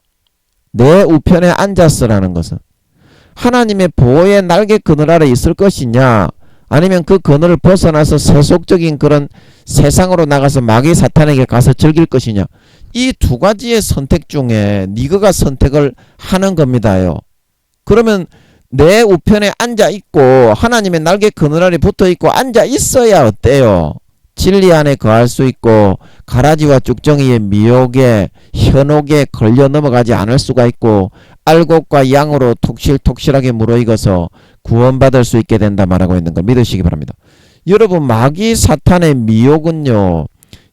내 우편에 앉았으라는 것은 하나님의 보호의 날개 그늘 아래 있을 것이냐, 아니면 그 그늘을 벗어나서 세속적인 그런 세상으로 나가서 마귀 사탄에게 가서 즐길 것이냐, 이 두 가지의 선택 중에 네가 선택을 하는 겁니다요. 그러면 내 우편에 앉아 있고 하나님의 날개 그늘 아래 붙어 있고 앉아 있어야 어때요? 진리 안에 거할 수 있고 가라지와 쭉정이의 미혹에 현혹에 걸려 넘어가지 않을 수가 있고 알곡과 양으로 톡실톡실하게 무르익어서 구원받을 수 있게 된다 말하고 있는 걸 믿으시기 바랍니다. 여러분, 마귀 사탄의 미혹은요,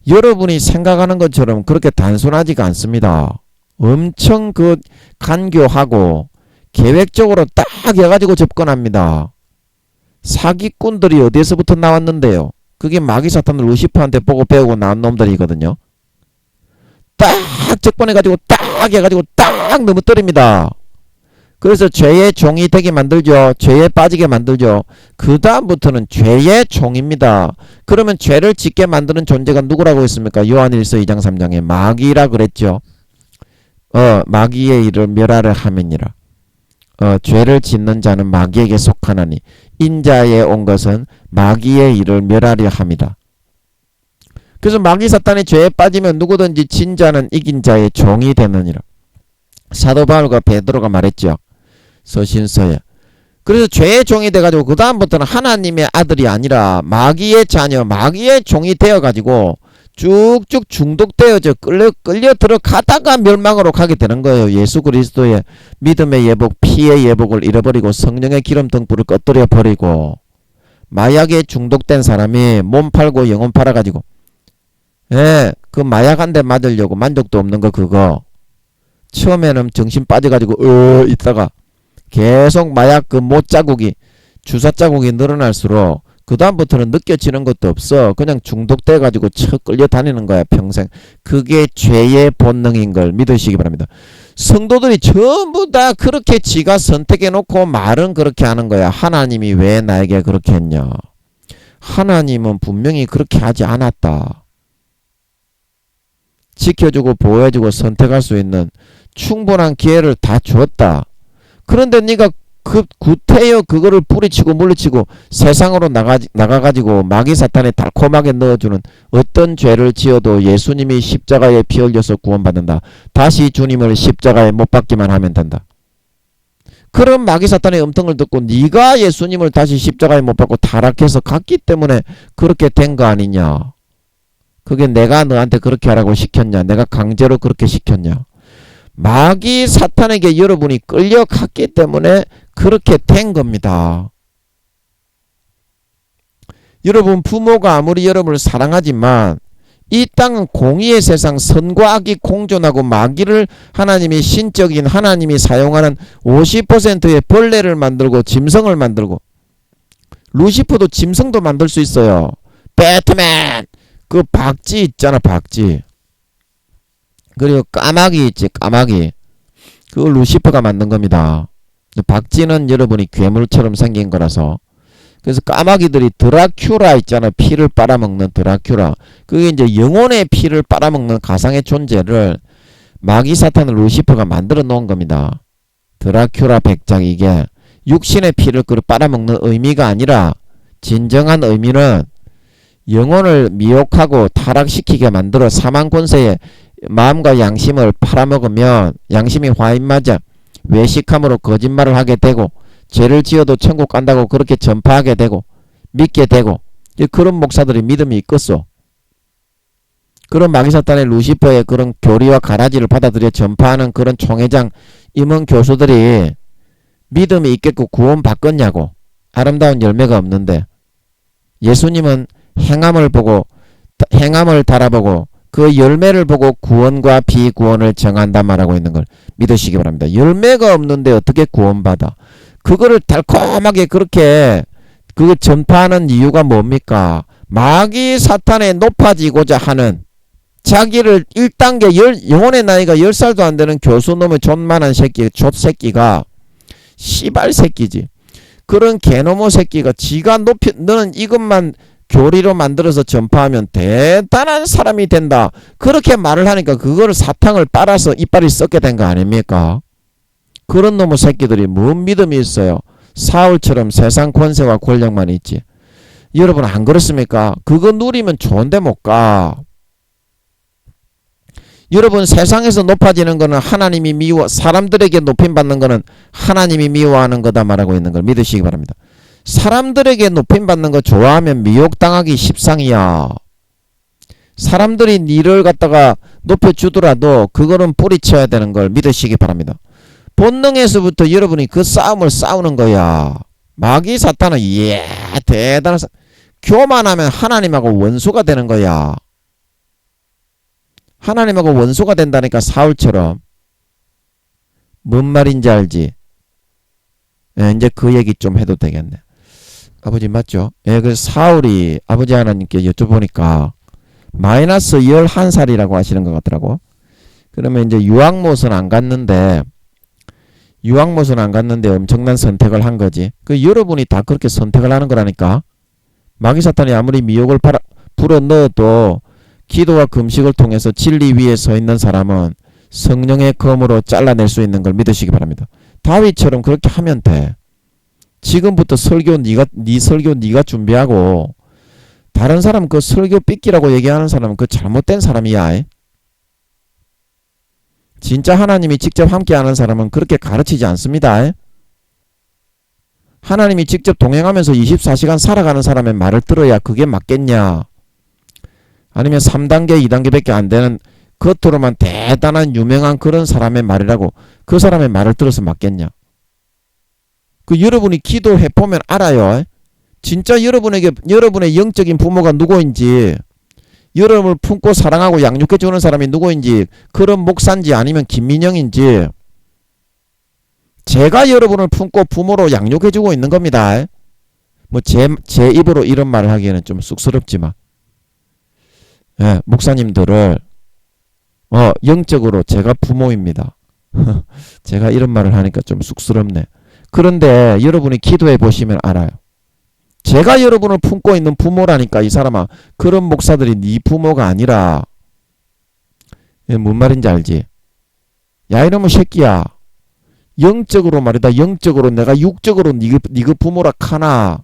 여러분이 생각하는 것처럼 그렇게 단순하지가 않습니다. 엄청 간교하고 계획적으로 딱 해가지고 접근합니다. 사기꾼들이 어디에서부터 나왔는데요? 그게 마귀 사탄을 루시퍼한테 보고 배우고 나온 놈들이거든요. 딱 접근해가지고 딱 해가지고 딱 넘어뜨립니다. 그래서 죄의 종이 되게 만들죠. 죄에 빠지게 만들죠. 그 다음부터는 죄의 종입니다. 그러면 죄를 짓게 만드는 존재가 누구라고 했습니까? 요한일서 2장 3장에 마귀라 그랬죠. 마귀의 일을 멸하려 함이니라. 죄를 짓는 자는 마귀에게 속하나니 인자에 온 것은 마귀의 일을 멸하려 함이다. 그래서 마귀 사탄의 죄에 빠지면 누구든지 진 자는 이긴 자의 종이 되느니라. 사도 바울과 베드로가 말했죠. 서신서에. 그래서 죄의 종이 돼가지고 그 다음부터는 하나님의 아들이 아니라 마귀의 자녀, 마귀의 종이 되어가지고 쭉쭉 중독되어져 끌려 들어가다가 멸망으로 가게 되는 거예요. 예수 그리스도의 믿음의 예복, 피의 예복을 잃어버리고 성령의 기름 등불을 꺼뜨려 버리고 마약에 중독된 사람이 몸 팔고 영혼 팔아가지고 그 마약 한 대 맞으려고 만족도 없는 거 그거 처음에는 정신 빠져가지고 있다가 계속 마약 그 못 자국이 주사 자국이 늘어날수록 그 다음부터는 느껴지는 것도 없어. 그냥 중독돼가지고 척 끌려다니는 거야 평생. 그게 죄의 본능인 걸 믿으시기 바랍니다. 성도들이 전부 다 그렇게 지가 선택해놓고 말은 그렇게 하는 거야. 하나님이 왜 나에게 그렇게 했냐. 하나님은 분명히 그렇게 하지 않았다. 지켜주고 보호해주고 선택할 수 있는 충분한 기회를 다 줬다. 그런데 네가 구태여 그거를 뿌리치고 물리치고 세상으로 나가가지고 마귀 사탄에 달콤하게 넣어주는 어떤 죄를 지어도 예수님이 십자가에 피 흘려서 구원받는다. 다시 주님을 십자가에 못 박기만 하면 된다. 그런 마귀 사탄의 음성을 듣고 네가 예수님을 다시 십자가에 못 박고 타락해서 갔기 때문에 그렇게 된 거 아니냐. 그게 내가 너한테 그렇게 하라고 시켰냐. 내가 강제로 그렇게 시켰냐. 마귀 사탄에게 여러분이 끌려갔기 때문에 그렇게 된 겁니다. 여러분, 부모가 아무리 여러분을 사랑하지만 이 땅은 공의의 세상, 선과 악이 공존하고 마귀를 하나님이 신적인 하나님이 사용하는 50%의 벌레를 만들고 짐승을 만들고, 루시퍼도 짐승도 만들 수 있어요. 배트맨 그 박쥐 있잖아, 박쥐. 그리고 까마귀 있지, 까마귀. 그걸 루시퍼가 만든 겁니다. 박쥐는 여러분이 괴물처럼 생긴 거라서. 그래서 까마귀들이 드라큘라 있잖아, 피를 빨아먹는 드라큘라. 그게 이제 영혼의 피를 빨아먹는 가상의 존재를 마귀 사탄을 루시퍼가 만들어 놓은 겁니다. 드라큘라 백작, 이게 육신의 피를 빨아먹는 의미가 아니라 진정한 의미는 영혼을 미혹하고 타락시키게 만들어 사망 권세에 마음과 양심을 팔아먹으면 양심이 화인맞아 외식함으로 거짓말을 하게 되고 죄를 지어도 천국 간다고 그렇게 전파하게 되고 믿게 되고, 그런 목사들이 믿음이 있겠어. 그런 마귀사탄의 루시퍼의 그런 교리와 가라지를 받아들여 전파하는 그런 총회장 임원 교수들이 믿음이 있겠고 구원 받겠냐고. 아름다운 열매가 없는데. 예수님은 행함을 달아보고 그 열매를 보고 구원과 비구원을 정한다 말하고 있는 걸 믿으시기 바랍니다. 열매가 없는데 어떻게 구원받아? 그거를 달콤하게 그렇게 그거 전파하는 이유가 뭡니까? 마귀 사탄에 높아지고자 하는 자기를 1단계 영혼의 나이가 10살도 안 되는 교수놈의 존만한 새끼, 좆새끼가 씨발 새끼지. 그런 개놈의 새끼가 지가 높이 너는 이것만 교리로 만들어서 전파하면 대단한 사람이 된다. 그렇게 말을 하니까 그거를 사탕을 빨아서 이빨이 썩게 된 거 아닙니까? 그런 놈의 새끼들이 뭔 믿음이 있어요. 사울처럼 세상 권세와 권력만 있지. 여러분 안 그렇습니까? 그거 누리면 좋은데 못 가. 여러분 세상에서 높아지는 거는 하나님이 사람들에게 높임받는 거는 하나님이 미워하는 거다 말하고 있는 걸 믿으시기 바랍니다. 사람들에게 높임받는 거 좋아하면 미혹당하기 십상이야. 사람들이 니를 갖다가 높여주더라도 그거는 뿌리쳐야 되는 걸 믿으시기 바랍니다. 본능에서부터 여러분이 그 싸움을 싸우는 거야. 마귀 사탄은 대단한 교만하면 하나님하고 원수가 되는 거야. 하나님하고 원수가 된다니까. 사울처럼. 뭔 말인지 알지? 이제 그 얘기 좀 해도 되겠네. 아버지 맞죠? 그래서 사울이 아버지 하나님께 여쭤보니까 마이너스 11살이라고 하시는 것 같더라고. 그러면 이제 유학못은 안 갔는데 엄청난 선택을 한 거지. 그 여러분이 다 그렇게 선택을 하는 거라니까. 마귀 사탄이 아무리 미혹을 불어 넣어도 기도와 금식을 통해서 진리 위에 서 있는 사람은 성령의 검으로 잘라낼 수 있는 걸 믿으시기 바랍니다. 다윗처럼 그렇게 하면 돼. 지금부터 네 설교 네가 준비하고 다른 사람 그 설교 삐끼라고 얘기하는 사람은 그 잘못된 사람이야. 진짜 하나님이 직접 함께하는 사람은 그렇게 가르치지 않습니다. 하나님이 직접 동행하면서 24시간 살아가는 사람의 말을 들어야 그게 맞겠냐? 아니면 3단계, 2단계밖에 안 되는 겉으로만 대단한 유명한 그런 사람의 말이라고 그 사람의 말을 들어서 맞겠냐? 그 여러분이 기도해보면 알아요. 진짜 여러분의 영적인 부모가 누구인지, 여러분을 품고 사랑하고 양육해주는 사람이 누구인지, 그런 목사인지 아니면 김민영인지, 제가 여러분을 품고 부모로 양육해주고 있는 겁니다. 뭐 제 입으로 이런 말을 하기에는 좀 쑥스럽지만, 목사님들을 영적으로 제가 부모입니다. 제가 이런 말을 하니까 좀 쑥스럽네. 그런데 여러분이 기도해 보시면 알아요. 제가 여러분을 품고 있는 부모라니까. 이 사람아, 그런 목사들이 네 부모가 아니라. 뭔 말인지 알지? 야 이놈의 새끼야, 영적으로 말이다. 영적으로 내가 육적으로 니그 부모라 카나.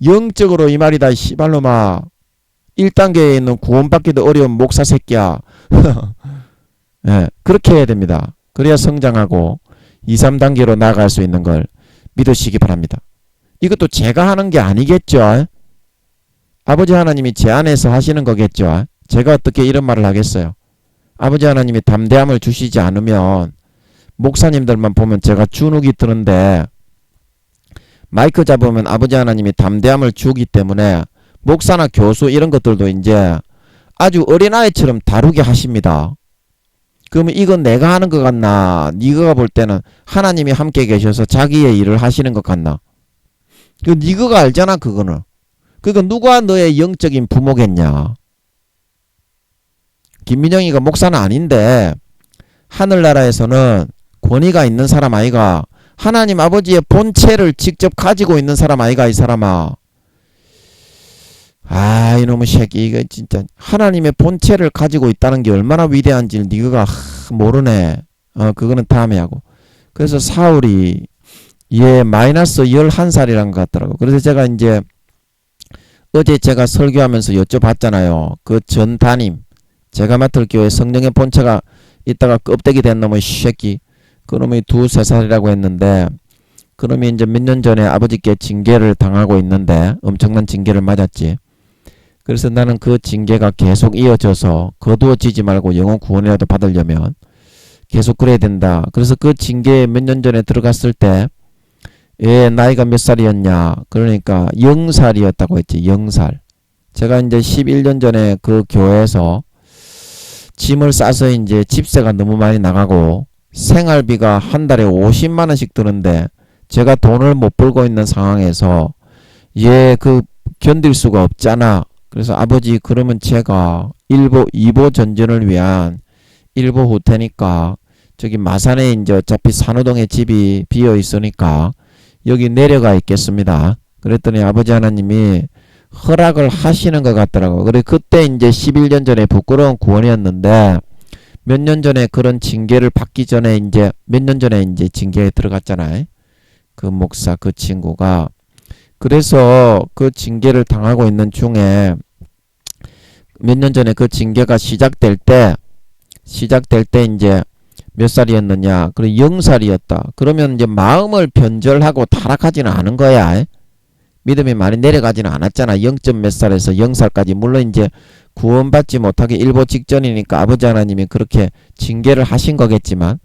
영적으로 이 말이다. 씨발놈아, 1단계에 있는 구원받기도 어려운 목사 새끼야. 그렇게 해야 됩니다. 그래야 성장하고 2, 3단계로 나아갈 수 있는 걸 믿으시기 바랍니다. 이것도 제가 하는 게 아니겠죠. 아버지 하나님이 제 안에서 하시는 거겠죠. 제가 어떻게 이런 말을 하겠어요. 아버지 하나님이 담대함을 주시지 않으면 목사님들만 보면 제가 주눅이 드는데, 마이크 잡으면 아버지 하나님이 담대함을 주기 때문에 목사나 교수 이런 것들도 이제 아주 어린아이처럼 다루게 하십니다. 그러면 이건 내가 하는 것 같나? 네가 볼 때는 하나님이 함께 계셔서 자기의 일을 하시는 것 같나? 그 네가 알잖아 그거는. 그러니까 누가 너의 영적인 부모겠냐? 김민영이가 목사는 아닌데 하늘나라에서는 권위가 있는 사람 아이가, 하나님 아버지의 본체를 직접 가지고 있는 사람 아이가. 이 사람아, 이놈의 새끼, 이거 진짜 하나님의 본체를 가지고 있다는 게 얼마나 위대한지를 네가 모르네. 그거는 다음에 하고. 그래서 사울이 마이너스 11살이란 것 같더라고. 그래서 제가 이제 어제 제가 설교하면서 여쭤봤잖아요. 그 전 담임, 제가 맡을 교회 성령의 본체가 있다가 껍데기 된 놈의 새끼, 그놈이 2, 3살이라고 했는데, 그놈이 이제 몇 년 전에 아버지께 징계를 당하고 있는데 엄청난 징계를 맞았지. 그래서 나는 그 징계가 계속 이어져서 거두어지지 말고 영혼 구원이라도 받으려면 계속 그래야 된다. 그래서 그 징계에 몇 년 전에 들어갔을 때 나이가 몇 살이었냐? 그러니까 0살이었다고 했지. 0살. 제가 이제 11년 전에 그 교회에서 짐을 싸서 이제 집세가 너무 많이 나가고 생활비가 한 달에 50만 원씩 드는데 제가 돈을 못 벌고 있는 상황에서 얘 그 견딜 수가 없잖아. 그래서 아버지 그러면 제가 2보 전전을 위한 1보 후퇴니까 저기 마산에 이제 어차피 산호동에 집이 비어 있으니까 여기 내려가 있겠습니다. 그랬더니 아버지 하나님이 허락을 하시는 것 같더라고. 그래 그때 이제 11년 전에 부끄러운 구원이었는데 몇 년 전에 그런 징계를 받기 전에 이제 몇 년 전에 이제 징계에 들어갔잖아요. 그 목사 그 친구가. 그래서 그 징계를 당하고 있는 중에 몇 년 전에 그 징계가 시작될 때 이제 몇 살이었느냐? 그래 0살이었다. 그러면 이제 마음을 변절하고 타락하지는 않은 거야. 믿음이 많이 내려가지는 않았잖아. 0. 몇 살에서 0살까지. 물론 이제 구원받지 못하기 일보 직전이니까 아버지 하나님이 그렇게 징계를 하신 거겠지만,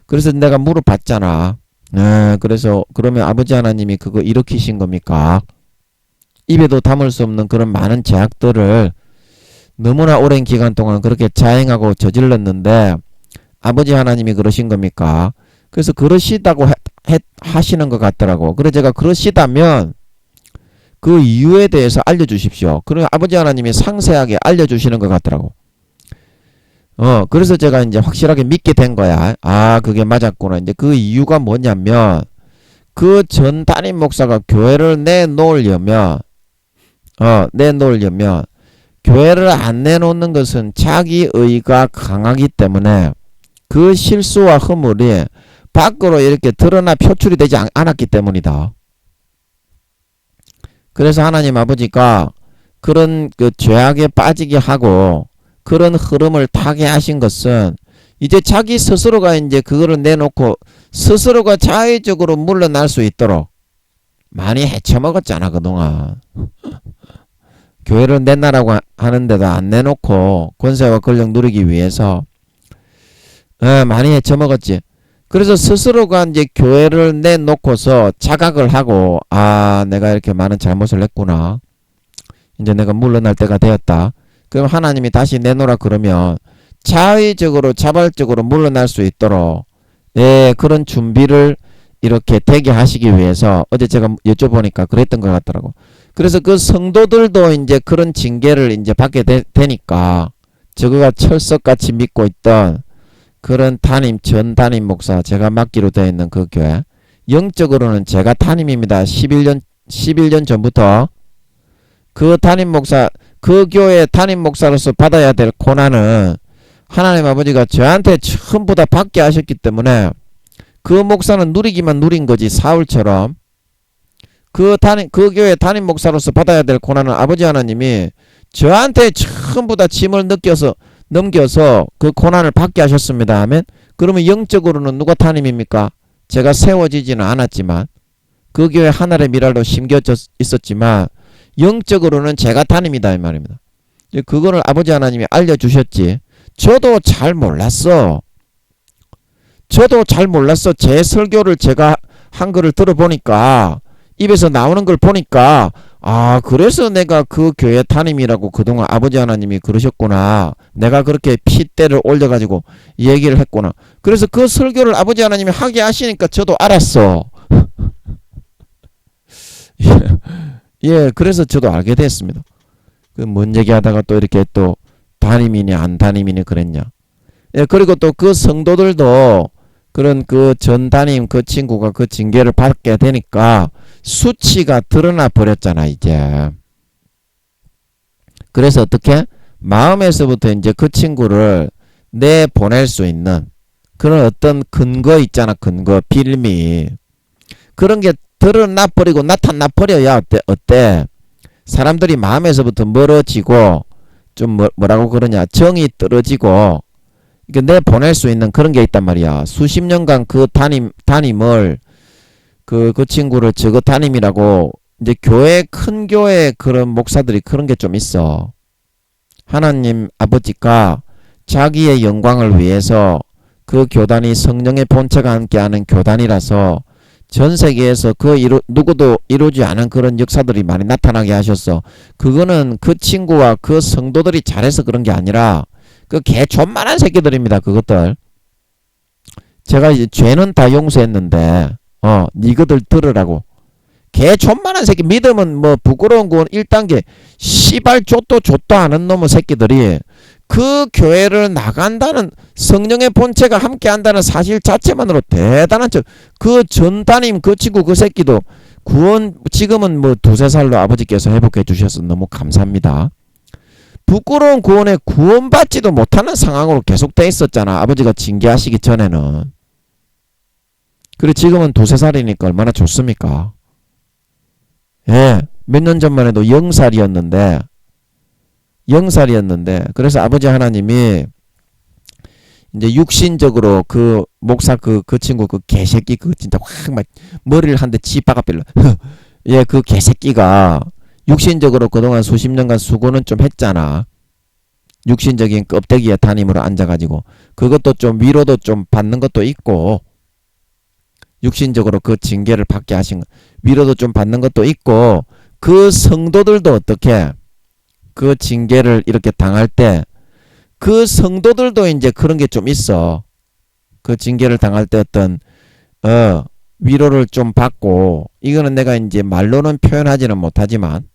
그래서 내가 물어봤잖아. 그래서 그러면 아버지 하나님이 그거 일으키신 겁니까? 입에도 담을 수 없는 그런 많은 죄악들을 너무나 오랜 기간 동안 그렇게 자행하고 저질렀는데 아버지 하나님이 그러신 겁니까? 그래서 그러시다고 하시는 것 같더라고. 그래서 제가 그러시다면 그 이유에 대해서 알려주십시오. 그리고 아버지 하나님이 상세하게 알려주시는 것 같더라고. 그래서 제가 이제 확실하게 믿게 된 거야. 아, 그게 맞았구나. 이제 그 이유가 뭐냐면, 그 전 담임 목사가 교회를 내놓으려면, 교회를 안 내놓는 것은 자기의가 강하기 때문에 그 실수와 허물이 밖으로 이렇게 드러나 표출이 되지 않았기 때문이다. 그래서 하나님 아버지가 그런 그 죄악에 빠지게 하고 그런 흐름을 타게 하신 것은 이제 자기 스스로가 이제 그거를 내놓고 스스로가 자의적으로 물러날 수 있도록 많이 헤쳐먹었잖아 그동안. 교회를 내놔라고 하는데도 안 내놓고 권세와 권력 누리기 위해서 많이 헤쳐먹었지. 그래서 스스로가 이제 교회를 내놓고서 자각을 하고, 아, 내가 이렇게 많은 잘못을 했구나. 이제 내가 물러날 때가 되었다. 그럼 하나님이 다시 내놓으라 그러면 자의적으로 자발적으로 물러날 수 있도록 그런 준비를 이렇게 되게 하시기 위해서 어제 제가 여쭤보니까 그랬던 것 같더라고. 그래서 그 성도들도 이제 그런 징계를 이제 받게 되니까 저거가 철석같이 믿고 있던 그런 전 담임 목사 제가 맡기로 되어 있는 그 교회 영적으로는 제가 담임입니다. 11년 전부터 그 담임 목사 그 교회 담임 목사로서 받아야 될 고난은 하나님 아버지가 저한테 전부 다 받게 하셨기 때문에 그 목사는 누리기만 누린 거지. 사울처럼 그 교회 담임 목사로서 받아야 될 고난은 아버지 하나님이 저한테 전부 다 짐을 넘겨서 그 고난을 받게 하셨습니다. 아멘. 그러면 영적으로는 누가 담임입니까? 제가 세워지지는 않았지만 그 교회 하늘의 미랄도 심겨져 있었지만 영적으로는 제가 담임이다 이 말입니다. 그거를 아버지 하나님이 알려주셨지. 저도 잘 몰랐어. 제 설교를 제가 한 거를 들어보니까 입에서 나오는 걸 보니까 아, 그래서 내가 그 교회 담임이라고 그동안 아버지 하나님이 그러셨구나. 내가 그렇게 핏대를 올려가지고 얘기를 했구나. 그래서 그 설교를 아버지 하나님이 하게 하시니까 저도 알았어. 예, 그래서 저도 알게 됐습니다. 그 뭔 얘기하다가 또 이렇게 또 담임이니 안 담임이니 그랬냐. 예, 그리고 또 그 성도들도 그런 그 전 담임 그 친구가 그 징계를 받게 되니까 수치가 드러나 버렸잖아 이제. 그래서 어떻게 마음에서부터 이제 그 친구를 내보낼 수 있는 그런 어떤 근거 있잖아. 근거 빌미 그런 게 드러나 버리고 나타나 버려야 어때 사람들이 마음에서부터 멀어지고 좀 뭐라고 그러냐 정이 떨어지고 이게 내보낼 수 있는 그런 게 있단 말이야. 수십 년간 그 담임을 그 친구를 저거 담임이라고 이제 큰 교회 그런 목사들이 그런 게 좀 있어. 하나님 아버지가 자기의 영광을 위해서 그 교단이 성령의 본체가 함께하는 교단이라서 전 세계에서 누구도 이루지 않은 그런 역사들이 많이 나타나게 하셨어. 그거는 그 친구와 그 성도들이 잘해서 그런 게 아니라 그 개 존만한 새끼들입니다. 그것들. 제가 이제 죄는 다 용서했는데 니거들 들으라고. 개 존만한 새끼. 믿음은 뭐 부끄러운 건 1단계. 씨발 좆도 않은 놈의 새끼들이 그 교회를 나간다는 성령의 본체가 함께한다는 사실 자체만으로 대단한 그 전단임 그 친구 그 새끼도 구원 지금은 뭐 2~3살로 아버지께서 회복해 주셔서 너무 감사합니다. 부끄러운 구원에 구원받지도 못하는 상황으로 계속돼 있었잖아. 아버지가 징계하시기 전에는. 그리고 지금은 2~3살이니까 얼마나 좋습니까? 예, 몇 년 전만 해도 0살이었는데 그래서 아버지 하나님이 이제 육신적으로 그 목사 그 친구 그 개새끼 그 진짜 확 막 머리를 한 대 치박아빌러 예, 그 개새끼가 육신적으로 그동안 수십 년간 수고는 좀 했잖아. 육신적인 껍데기에 담임으로 앉아가지고 그것도 좀 위로도 좀 받는 것도 있고 육신적으로 그 징계를 받게 하신 위로도 좀 받는 것도 있고 그 성도들도 어떻게 그 징계를 이렇게 당할 때 그 성도들도 이제 그런 게 좀 있어. 그 징계를 당할 때 어떤 위로를 좀 받고 이거는 내가 이제 말로는 표현하지는 못하지만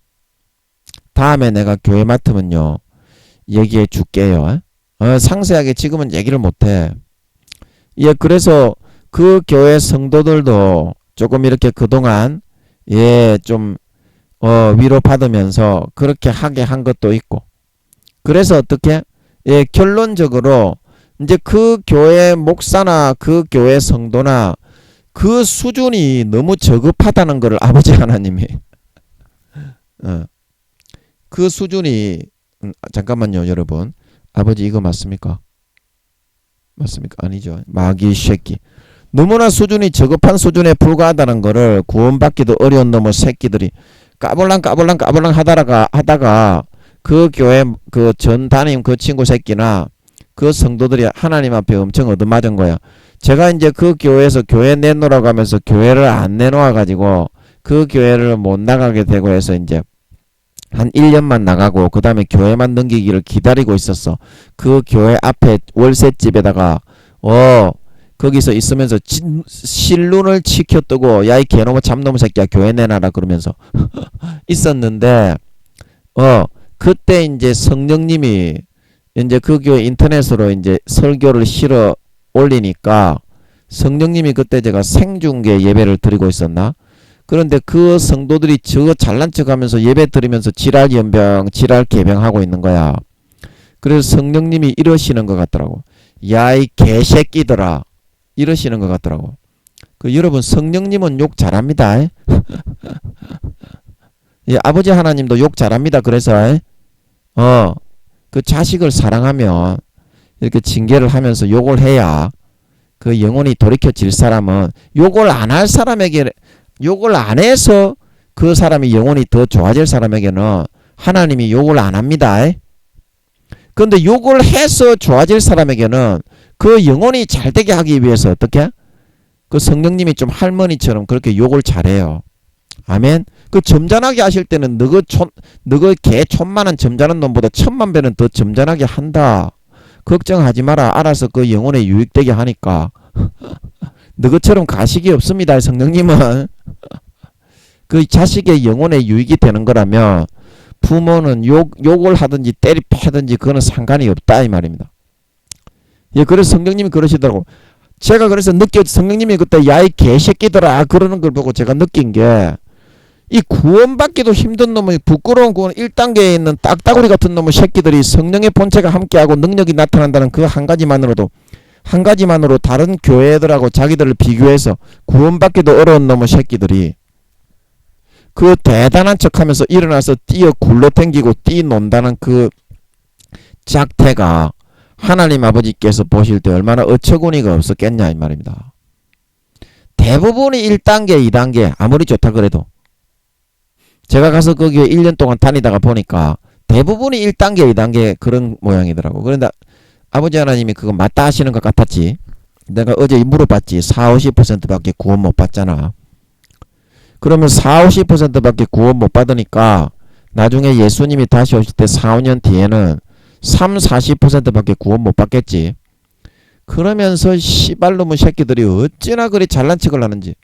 다음에 내가 교회 맡으면요 얘기해 줄게요. 상세하게 지금은 얘기를 못해. 예, 그래서 그 교회 성도들도 조금 이렇게 그동안 예, 좀 위로 받으면서 그렇게 하게 한 것도 있고. 그래서 어떻게 예, 결론적으로 이제 그 교회 목사나 그 교회 성도나 그 수준이 너무 저급하다는 것을 아버지 하나님이 그 수준이 잠깐만요 여러분. 아버지 이거 맞습니까? 맞습니까? 아니죠. 마귀 새끼. 너무나 수준이 저급한 수준에 불과하다는 것을 구원받기도 어려운 놈의 새끼들이 까불랑 하다가 그 교회 그 전 담임 그 친구 새끼나 그 성도들이 하나님 앞에 엄청 얻어맞은 거야. 제가 이제 그 교회에서 교회 내놓으라고 하면서 교회를 안 내놓아 가지고 그 교회를 못 나가게 되고 해서 이제 한 1년만 나가고 그 다음에 교회만 넘기기를 기다리고 있었어. 그 교회 앞에 월세집에다가 거기서 있으면서 실눈을 치켜뜨고 야 이 개놈의 잡놈의 새끼야 교회 내놔라 그러면서 있었는데 그때 이제 성령님이 이제 그 교회 인터넷으로 이제 설교를 실어 올리니까 성령님이 그때 제가 생중계 예배를 드리고 있었나? 그런데 그 성도들이 저 잘난 척 하면서 예배 드리면서 지랄 연병, 지랄 개병하고 있는 거야. 그래서 성령님이 이러시는 것 같더라고. 야, 이 개새끼들아. 이러시는 것 같더라고. 여러분, 성령님은 욕 잘합니다. 예, 아버지 하나님도 욕 잘합니다. 그래서, 그 자식을 사랑하면 이렇게 징계를 하면서 욕을 해야 그 영혼이 돌이켜질 사람은 욕을 안 할 사람에게 욕을 안 해서 그 사람이 영혼이 더 좋아질 사람에게는 하나님이 욕을 안 합니다. 그런데 욕을 해서 좋아질 사람에게는 그 영혼이 잘되게 하기 위해서 어떻게? 그 성령님이 좀 할머니처럼 그렇게 욕을 잘해요. 아멘. 그 점잖하게 하실 때는 너그 개 촌만한 점잖은 놈보다 1000만 배는 더 점잖하게 한다. 걱정하지 마라. 알아서 그 영혼에 유익되게 하니까. 너그처럼 가식이 없습니다. 성령님은. 그 자식의 영혼에 유익이 되는 거라면 부모는 욕을 하든지 때리 패든지 그거는 상관이 없다 이 말입니다. 예, 그래서 성령님이 그러시더라고. 제가 그래서 성령님이 그때 야이 개새끼들아 그러는 걸 보고 제가 느낀 게 이 구원받기도 힘든 놈의 부끄러운 구원 1단계에 있는 딱따구리 같은 놈의 새끼들이 성령의 본체가 함께하고 능력이 나타난다는 그 한 가지만으로 다른 교회들하고 자기들을 비교해서 구원받기도 어려운 놈의 새끼들이 그 대단한 척하면서 일어나서 뛰어 굴러댕기고 뛰논다는 그 작태가 하나님 아버지께서 보실 때 얼마나 어처구니가 없었겠냐 이 말입니다. 대부분이 1단계 2단계 아무리 좋다 그래도 제가 가서 거기에 1년 동안 다니다가 보니까 대부분이 1단계 2단계 그런 모양이더라고. 그런데 아버지 하나님이 그거 맞다 하시는 것 같았지. 내가 어제 물어봤지. 40~50% 밖에 구원 못 받잖아. 그러면 40~50% 밖에 구원 못 받으니까 나중에 예수님이 다시 오실 때 4~5년 뒤에는 40%밖에 구원 못 받겠지. 그러면서 씨발놈의 새끼들이 어찌나 그리 잘난 척을 하는지.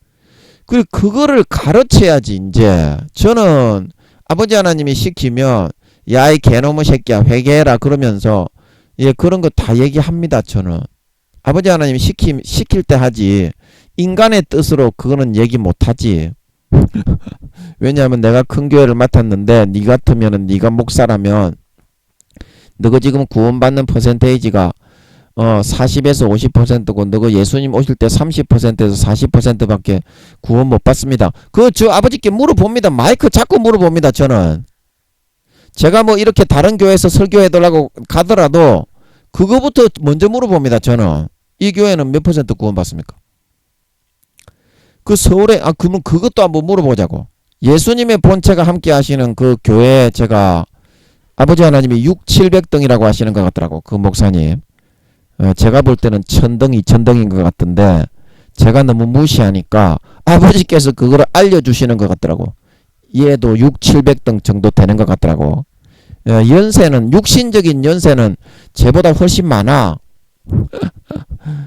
그거를 가르쳐야지. 이제 저는 아버지 하나님이 시키면 야 이 개놈의 새끼야 회개해라 그러면서 예 그런 거 다 얘기합니다. 저는 아버지 하나님이 시킬 때 하지 인간의 뜻으로 그거는 얘기 못하지. 왜냐하면 내가 큰 교회를 맡았는데 니 같으면은 니가 목사라면 너가 지금 구원받는 퍼센테이지가 40에서 50%고 너가 예수님 오실 때 30%에서 40%밖에 구원 못 받습니다. 저 아버지께 물어봅니다. 마이크 자꾸 물어봅니다. 저는 제가 뭐 이렇게 다른 교회에서 설교해달라고 가더라도 그거부터 먼저 물어봅니다. 저는 이 교회는 몇 퍼센트 구원 받습니까? 그 서울에 그러면 그것도 한번 물어보자고. 예수님의 본체가 함께 하시는 그 교회에 제가 아버지 하나님이 700등이라고 하시는 것 같더라고. 그 목사님. 제가 볼 때는 1000등, 2000등인 것 같던데 제가 너무 무시하니까 아버지께서 그걸 알려주시는 것 같더라고. 얘도 700등 정도 되는 것 같더라고. 연세는 육신적인 연세는 쟤보다 훨씬 많아.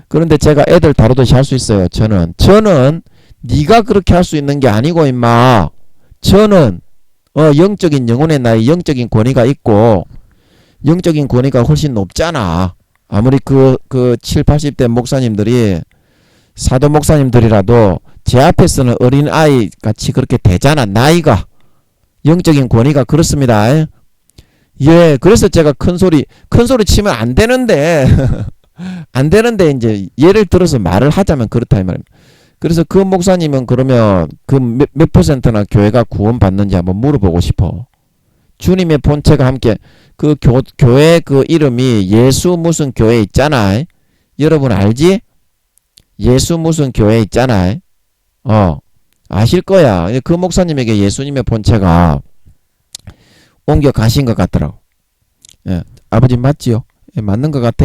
그런데 제가 애들 다루듯이 할 수 있어요. 저는 네가 그렇게 할 수 있는 게 아니고 임마. 저는 영적인 영혼의 나의 영적인 권위가 있고 영적인 권위가 훨씬 높잖아. 아무리 그 7, 80대 목사님들이 사도 목사님들이라도 제 앞에서는 어린아이 같이 그렇게 되잖아. 나이가 영적인 권위가 그렇습니다. 예, 그래서 제가 큰 소리 치면 안 되는데 안 되는데 이제 예를 들어서 말을 하자면 그렇다 이 말입니다. 그래서 그 목사님은 그러면 그 몇 퍼센트나 교회가 구원받는지 한번 물어보고 싶어. 주님의 본체가 함께 그 교회 그 이름이 예수 무슨 교회 있잖아. 여러분 알지? 예수 무슨 교회 있잖아. 아실 거야. 그 목사님에게 예수님의 본체가 옮겨 가신 것 같더라고. 예, 아버지 맞지요? 예, 맞는 것 같아.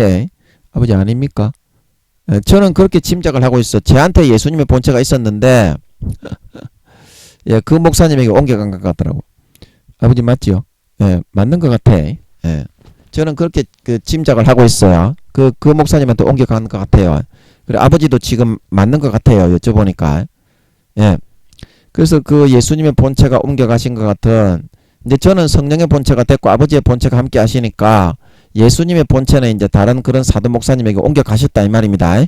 아버지 아닙니까? 예, 저는 그렇게 짐작을 하고 있어. 제한테 예수님의 본체가 있었는데 예, 그 목사님에게 옮겨간 것 같더라고. 아버지 맞지요? 예, 맞는 것 같아. 예, 저는 그렇게 짐작을 하고 있어요. 그 목사님한테 옮겨간 것 같아요. 그래 아버지도 지금 맞는 것 같아요. 여쭤보니까. 예, 그래서 그 예수님의 본체가 옮겨가신 것 같은 이제 저는 성령의 본체가 됐고 아버지의 본체가 함께 하시니까 예수님의 본체는 이제 다른 그런 사도 목사님에게 옮겨가셨다 이 말입니다.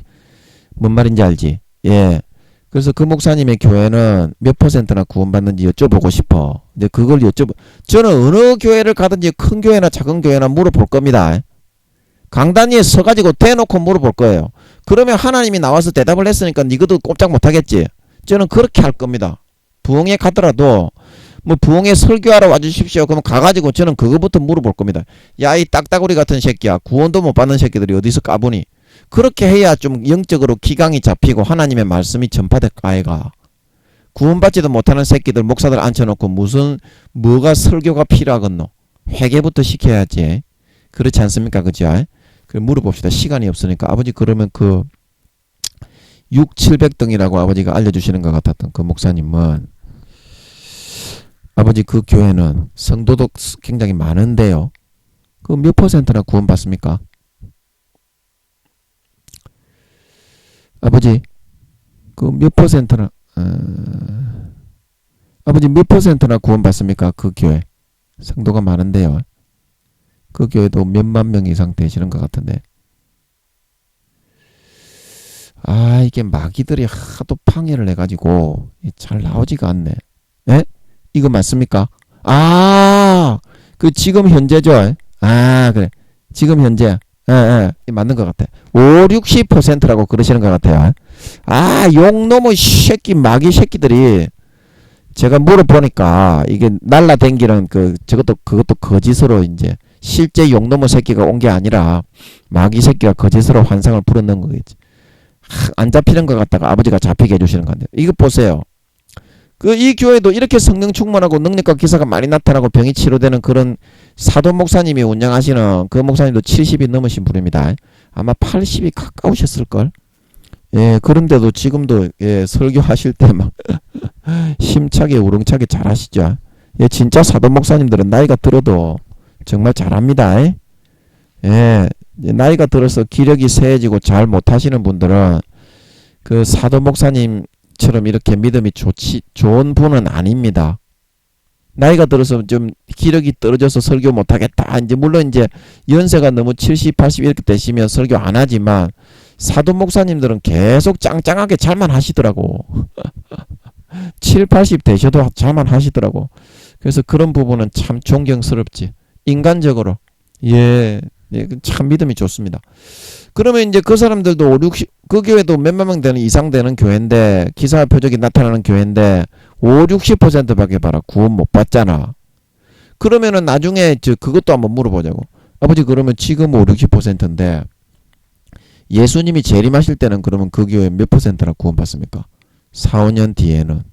뭔 말인지 알지? 예. 그래서 그 목사님의 교회는 몇 퍼센트나 구원받는지 여쭤보고 싶어. 근데 그걸 저는 어느 교회를 가든지 큰 교회나 작은 교회나 물어볼 겁니다. 강단 위에 서가지고 대놓고 물어볼 거예요. 그러면 하나님이 나와서 대답을 했으니까 니거도 꼼짝 못하겠지. 저는 그렇게 할 겁니다. 부흥회 가더라도 뭐 부흥회 설교하러 와주십시오. 그러면 가가지고 저는 그거부터 물어볼 겁니다. 야 이 딱따구리 같은 새끼야. 구원도 못 받는 새끼들이 어디서 까보니. 그렇게 해야 좀 영적으로 기강이 잡히고 하나님의 말씀이 전파될 아이가. 구원받지도 못하는 새끼들 목사들 앉혀놓고 뭐가 설교가 필요하겠노. 회개부터 시켜야지. 그렇지 않습니까? 그죠? 그래 물어봅시다. 시간이 없으니까. 아버지 그러면 그 700등이라고 아버지가 알려주시는 것 같았던 그 목사님은 아버지 그 교회는 성도도 굉장히 많은데요. 그 몇 퍼센트나 구원받습니까? 아버지 그 몇 퍼센트나 아버지 몇 퍼센트나 구원받습니까? 그 교회 성도가 많은데요. 그 교회도 몇만 명 이상 되시는 것 같은데 이게 마귀들이 하도 방해를 해가지고 잘 나오지가 않네. 예? 이거 맞습니까? 그 지금 현재죠. 그래. 지금 현재. 예, 맞는 것 같아. 50~60%라고 그러시는 것 같아요. 용놈의 새끼, 마귀 새끼들이 제가 물어보니까 이게 날라댕기는 그것도 거짓으로 이제 실제 용놈의 새끼가 온 게 아니라 마귀 새끼가 거짓으로 환상을 풀어넣은 거겠지. 안 잡히는 것 같다가 아버지가 잡히게 해주시는 건데. 이거 보세요. 이 교회도 이렇게 성령 충만하고 능력과 기사가 많이 나타나고 병이 치료되는 그런 사도 목사님이 운영하시는 그 목사님도 70이 넘으신 분입니다. 아마 80이 가까우셨을걸. 예, 그런데도 지금도 예, 설교하실 때 막 힘차게 우렁차게 잘하시죠. 예, 진짜 사도 목사님들은 나이가 들어도 정말 잘합니다. 예, 이제 나이가 들어서 기력이 쇠해지고 잘 못하시는 분들은 그 사도 목사님처럼 이렇게 믿음이 좋은 분은 아닙니다. 나이가 들어서 좀 기력이 떨어져서 설교 못하겠다. 이제 물론 이제 연세가 너무 70, 80 이렇게 되시면 설교 안 하지만 사도 목사님들은 계속 짱짱하게 잘만 하시더라고. 7, 80 되셔도 잘만 하시더라고. 그래서 그런 부분은 참 존경스럽지. 인간적으로. 예, 예, 참 믿음이 좋습니다. 그러면 이제 그 사람들도 5, 60, 그 교회도 몇만 명 되는 이상 되는 교회인데 기사 표적이 나타나는 교회인데 5, 60%밖에 봐라. 구원 못 받잖아. 그러면은 나중에 그것도 한번 물어보자고. 아버지 그러면 지금 5, 60%인데 예수님이 재림하실 때는 그러면 그 교회 몇 %나 구원 받습니까? 4, 5년 뒤에는.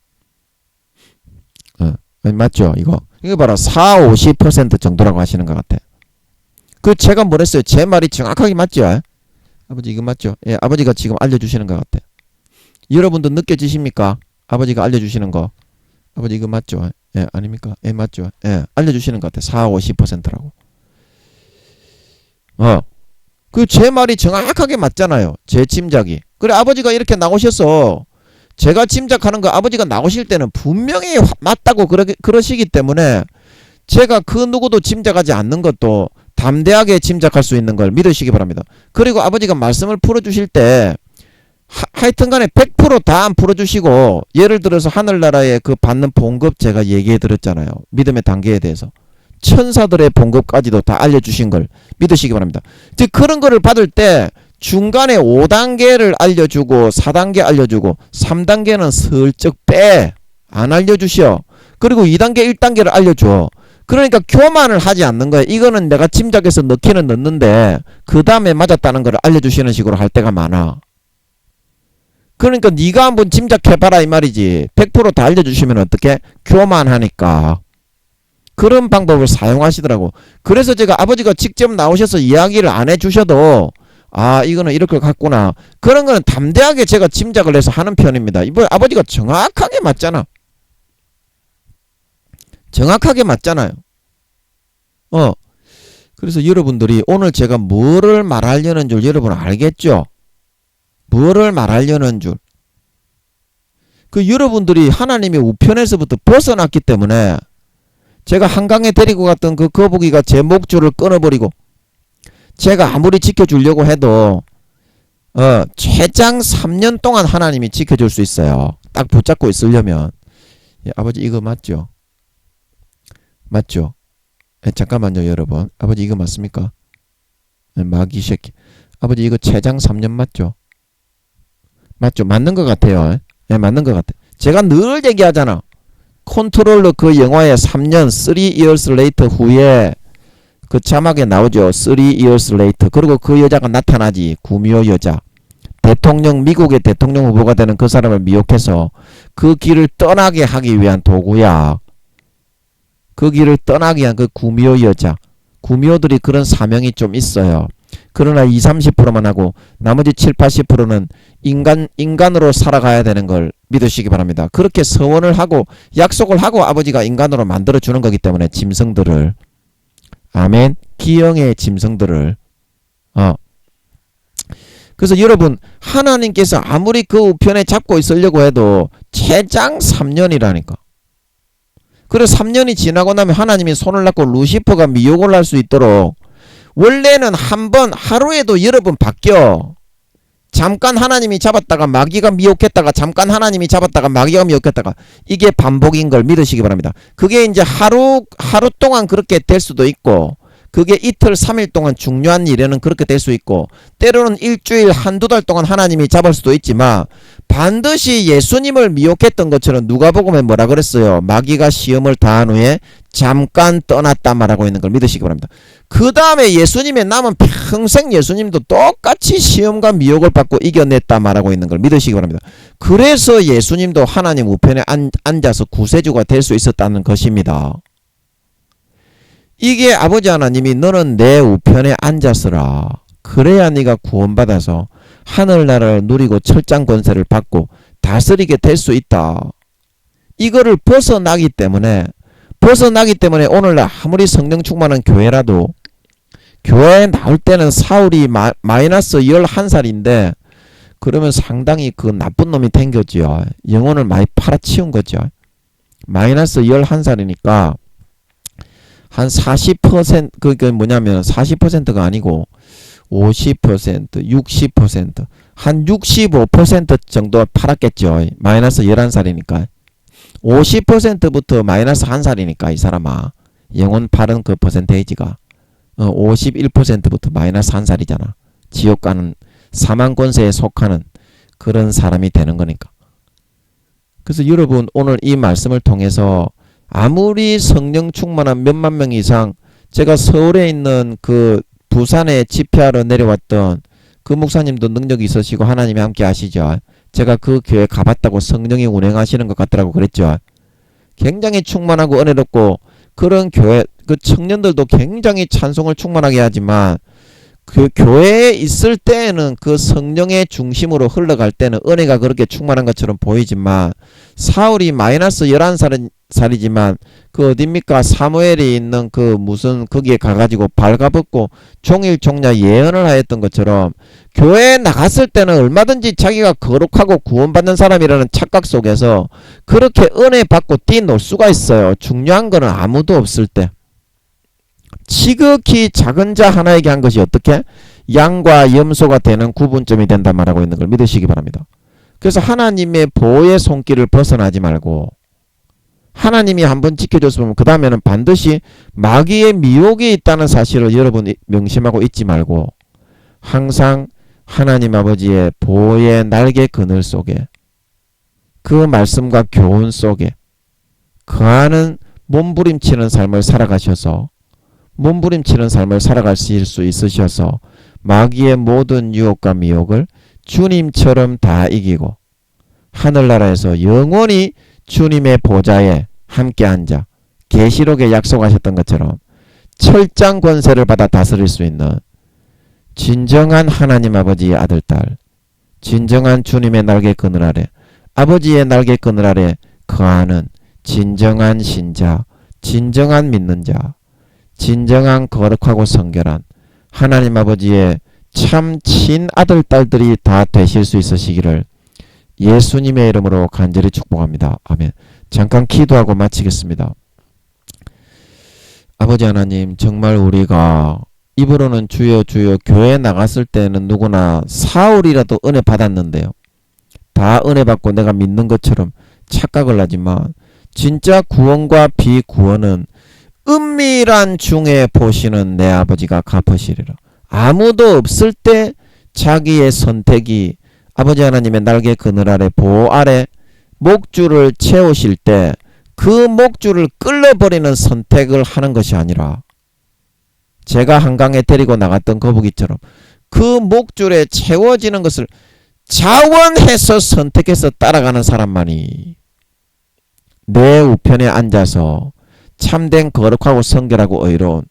맞죠? 이거 봐라. 4, 50% 정도라고 하시는 것 같아. 그 제가 뭐랬어요? 제 말이 정확하게 맞죠? 아버지 이거 맞죠? 예, 아버지가 지금 알려주시는 것 같아. 여러분도 느껴지십니까? 아버지가 알려주시는 거. 아버지 이거 맞죠? 예, 아닙니까? 예, 맞죠? 예, 알려주시는 것 같아. 4, 50%라고. 그 제 말이 정확하게 맞잖아요. 제 짐작이. 그래 아버지가 이렇게 나오셔서 제가 짐작하는 거 아버지가 나오실 때는 분명히 맞다고 그러시기 때문에 제가 그 누구도 짐작하지 않는 것도 담대하게 짐작할 수 있는 걸 믿으시기 바랍니다. 그리고 아버지가 말씀을 풀어주실 때 하여튼간에 100% 다 안 풀어주시고 예를 들어서 하늘나라에 그 받는 봉급 제가 얘기해 드렸잖아요. 믿음의 단계에 대해서. 천사들의 봉급까지도 다 알려주신 걸 믿으시기 바랍니다. 즉 그런 거를 받을 때 중간에 5단계를 알려주고 4단계 알려주고 3단계는 슬쩍 빼. 안 알려주셔. 그리고 2단계 1단계를 알려줘. 그러니까 교만을 하지 않는 거예요. 이거는 내가 짐작해서 넣기는 넣는데 그 다음에 맞았다는 걸 알려주시는 식으로 할 때가 많아. 그러니까 네가 한번 짐작해봐라 이 말이지. 100% 다 알려주시면 어떻게? 교만하니까. 그런 방법을 사용하시더라고. 그래서 제가 아버지가 직접 나오셔서 이야기를 안 해주셔도 아 이거는 이렇게 갔구나. 그런 거는 담대하게 제가 짐작을 해서 하는 편입니다. 이번 아버지가 정확하게 맞잖아. 정확하게 맞잖아요. 그래서 여러분들이 오늘 제가 뭐를 말하려는 줄 여러분 알겠죠? 뭐를 말하려는 줄. 그 여러분들이 하나님의 우편에서부터 벗어났기 때문에 제가 한강에 데리고 갔던 그 거북이가 제 목줄을 끊어버리고 제가 아무리 지켜주려고 해도 최장 3년 동안 하나님이 지켜줄 수 있어요. 딱 붙잡고 있으려면. 예, 아버지 이거 맞죠? 맞죠? 예, 잠깐만요 여러분. 아버지 이거 맞습니까? 예, 마귀 새끼. 아버지 이거 최장 3년 맞죠? 맞죠? 맞는 것 같아요. 예, 맞는 것 같아. 제가 늘 얘기하잖아. 컨트롤러 그 영화의 3년 3 years later 후에 그 자막에 나오죠. 3 years later. 그리고 그 여자가 나타나지. 구미호 여자. 대통령 미국의 대통령 후보가 되는 그 사람을 미혹해서 그 길을 떠나게 하기 위한 도구야. 그 길을 떠나게 한 그 구미호 여자. 구미호들이 그런 사명이 좀 있어요. 그러나 20, 30%만 하고 나머지 7, 80%는 인간으로 살아가야 되는 걸 믿으시기 바랍니다. 그렇게 서원을 하고 약속을 하고 아버지가 인간으로 만들어주는 거기 때문에 짐승들을. 아멘. 기형의 짐승들을. 그래서 여러분 하나님께서 아무리 그 우편에 잡고 있으려고 해도 최장 3년이라니까. 그래서 3년이 지나고 나면 하나님이 손을 놨고 루시퍼가 미혹을 할 수 있도록 원래는 한 번 하루에도 여러 번 바뀌어. 잠깐 하나님이 잡았다가 마귀가 미혹했다가 잠깐 하나님이 잡았다가 마귀가 미혹했다가 이게 반복인 걸 믿으시기 바랍니다. 그게 이제 하루 동안 그렇게 될 수도 있고 그게 이틀 3일 동안 중요한 일에는 그렇게 될 수 있고 때로는 일주일 한두 달 동안 하나님이 잡을 수도 있지만 반드시 예수님을 미혹했던 것처럼 누가복음에 뭐라 그랬어요? 마귀가 시험을 다한 후에 잠깐 떠났다 말하고 있는 걸 믿으시기 바랍니다. 그 다음에 예수님의 남은 평생 예수님도 똑같이 시험과 미혹을 받고 이겨냈다 말하고 있는 걸 믿으시기 바랍니다. 그래서 예수님도 하나님 우편에 앉아서 구세주가 될 수 있었다는 것입니다. 이게 아버지 하나님이 너는 내 우편에 앉았으라. 그래야 네가 구원받아서 하늘나라를 누리고 철장 권세를 받고 다스리게 될 수 있다. 이거를 벗어나기 때문에 오늘날 아무리 성령 충만한 교회라도 교회에 나올 때는 사울이 마이너스 11살인데 그러면 상당히 그 나쁜 놈이 댕겼죠. 영혼을 많이 팔아치운 거죠. 마이너스 11살이니까 한 40%, 그게 뭐냐면 40%가 아니고 50%, 60%, 한 65% 정도 팔았겠죠. 마이너스 11살이니까. 50%부터 마이너스 1살이니까 이 사람아. 영혼 팔은 그 퍼센테이지가 51%부터 마이너스 1살이잖아. 지옥 가는 사망권세에 속하는 그런 사람이 되는 거니까. 그래서 여러분 오늘 이 말씀을 통해서 아무리 성령 충만한 몇만 명 이상, 제가 서울에 있는 그 부산에 집회하러 내려왔던 그 목사님도 능력이 있으시고 하나님이 함께 하시죠. 제가 그 교회 가봤다고 성령이 운행하시는 것 같더라고 그랬죠. 굉장히 충만하고 은혜롭고 그런 교회, 그 청년들도 굉장히 찬송을 충만하게 하지만 그 교회에 있을 때에는 그 성령의 중심으로 흘러갈 때는 은혜가 그렇게 충만한 것처럼 보이지만 사울이 마이너스 11살이지만 그 어딥니까? 사무엘이 있는 그 무슨 거기에 가가지고 발가벗고 종일 종냐 예언을 하였던 것처럼 교회에 나갔을 때는 얼마든지 자기가 거룩하고 구원받는 사람이라는 착각 속에서 그렇게 은혜 받고 뛰놀 수가 있어요. 중요한 거는 아무도 없을 때. 지극히 작은 자 하나에게 한 것이 어떻게? 양과 염소가 되는 구분점이 된다 말하고 있는 걸 믿으시기 바랍니다. 그래서 하나님의 보호의 손길을 벗어나지 말고 하나님이 한번 지켜줬으면 그 다음에는 반드시 마귀의 미혹이 있다는 사실을 여러분 명심하고 있지 말고 항상 하나님 아버지의 보호의 날개 그늘 속에 그 말씀과 교훈 속에 거하는 몸부림치는 삶을 살아가셔서 몸부림치는 삶을 살아갈 수 있으셔서 마귀의 모든 유혹과 미혹을 주님처럼 다 이기고 하늘나라에서 영원히 주님의 보좌에 함께 앉아 계시록에 약속하셨던 것처럼 철장 권세를 받아 다스릴 수 있는 진정한 하나님 아버지의 아들딸, 진정한 주님의 날개 그늘 아래, 아버지의 날개 그늘 아래 거하는 진정한 신자, 진정한 믿는 자, 진정한 거룩하고 성결한 하나님 아버지의 참 친아들 딸들이 다 되실 수 있으시기를 예수님의 이름으로 간절히 축복합니다. 아멘. 잠깐 기도하고 마치겠습니다. 아버지 하나님, 정말 우리가 입으로는 주여 주여 교회에 나갔을 때는 누구나 사울이라도 은혜 받았는데요. 다 은혜 받고 내가 믿는 것처럼 착각을 하지만 진짜 구원과 비구원은 은밀한 중에 보시는 내 아버지가 갚으시리라. 아무도 없을 때 자기의 선택이 아버지 하나님의 날개 그늘 아래 보호 아래 목줄을 채우실 때 그 목줄을 끌어버리는 선택을 하는 것이 아니라 제가 한강에 데리고 나갔던 거북이처럼 그 목줄에 채워지는 것을 자원해서 선택해서 따라가는 사람만이 내 우편에 앉아서 참된 거룩하고 성결하고 의로운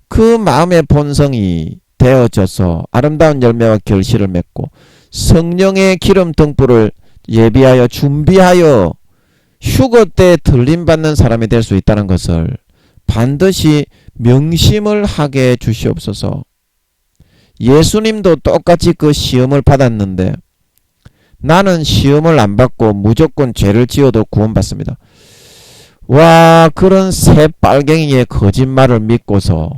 그 마음의 본성이 되어져서 아름다운 열매와 결실을 맺고 성령의 기름 등불을 예비하여 준비하여 휴거 때 들림받는 사람이 될 수 있다는 것을 반드시 명심을 하게 해 주시옵소서. 예수님도 똑같이 그 시험을 받았는데 나는 시험을 안 받고 무조건 죄를 지어도 구원받습니다. 와, 그런 새빨갱이의 거짓말을 믿고서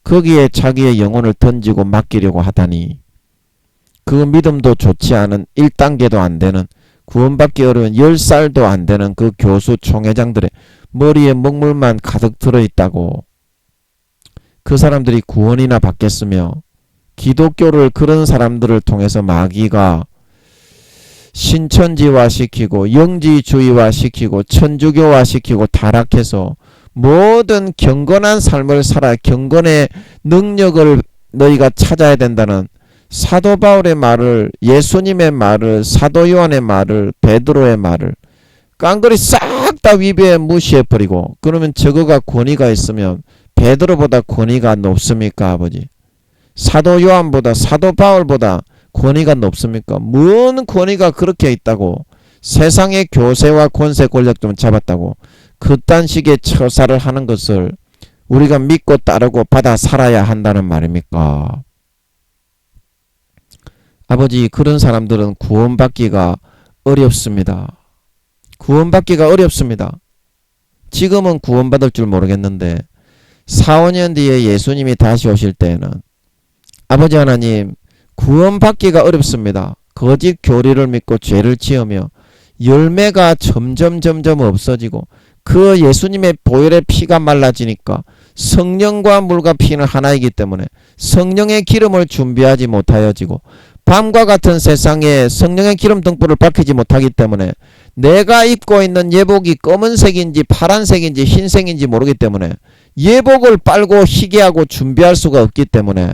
거기에 자기의 영혼을 던지고 맡기려고 하다니 그 믿음도 좋지 않은 1단계도 안 되는 구원받기 어려운 10살도 안 되는 그 교수 총회장들의 머리에 먹물만 가득 들어있다고 그 사람들이 구원이나 받겠으며 기독교를 그런 사람들을 통해서 마귀가 신천지화 시키고 영지주의화 시키고 천주교화 시키고 타락해서 모든 경건한 삶을 살아 경건의 능력을 너희가 찾아야 된다는 사도 바울의 말을, 예수님의 말을, 사도 요한의 말을, 베드로의 말을 깡그리 싹 다 위배에 무시해버리고 그러면 저거가 권위가 있으면 베드로보다 권위가 높습니까? 아버지? 사도 요한보다 사도 바울보다 권위가 높습니까? 뭔 권위가 그렇게 있다고 세상의 교세와 권세 권력 좀 잡았다고 그딴 식의 처사를 하는 것을 우리가 믿고 따르고 받아 살아야 한다는 말입니까? 아버지, 그런 사람들은 구원받기가 어렵습니다. 구원받기가 어렵습니다. 지금은 구원받을 줄 모르겠는데 4, 5년 뒤에 예수님이 다시 오실 때에는 아버지 하나님, 구원받기가 어렵습니다. 거짓 교리를 믿고 죄를 지으며 열매가 점점 없어지고 그 예수님의 보혈의 피가 말라지니까 성령과 물과 피는 하나이기 때문에 성령의 기름을 준비하지 못하여지고 밤과 같은 세상에 성령의 기름 등불을 밝히지 못하기 때문에 내가 입고 있는 예복이 검은색인지 파란색인지 흰색인지 모르기 때문에 예복을 빨고 희게하고 준비할 수가 없기 때문에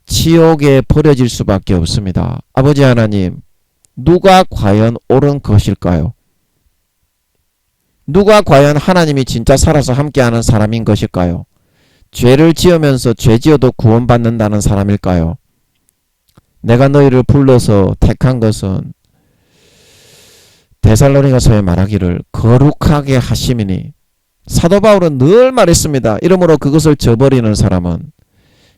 지옥에 버려질 수밖에 없습니다. 아버지 하나님, 누가 과연 옳은 것일까요? 누가 과연 하나님이 진짜 살아서 함께하는 사람인 것일까요? 죄를 지으면서 죄 지어도 구원받는다는 사람일까요? 내가 너희를 불러서 택한 것은 데살로니가서에 말하기를 거룩하게 하심이니, 사도 바울은 늘 말했습니다. 이러므로 그것을 저버리는 사람은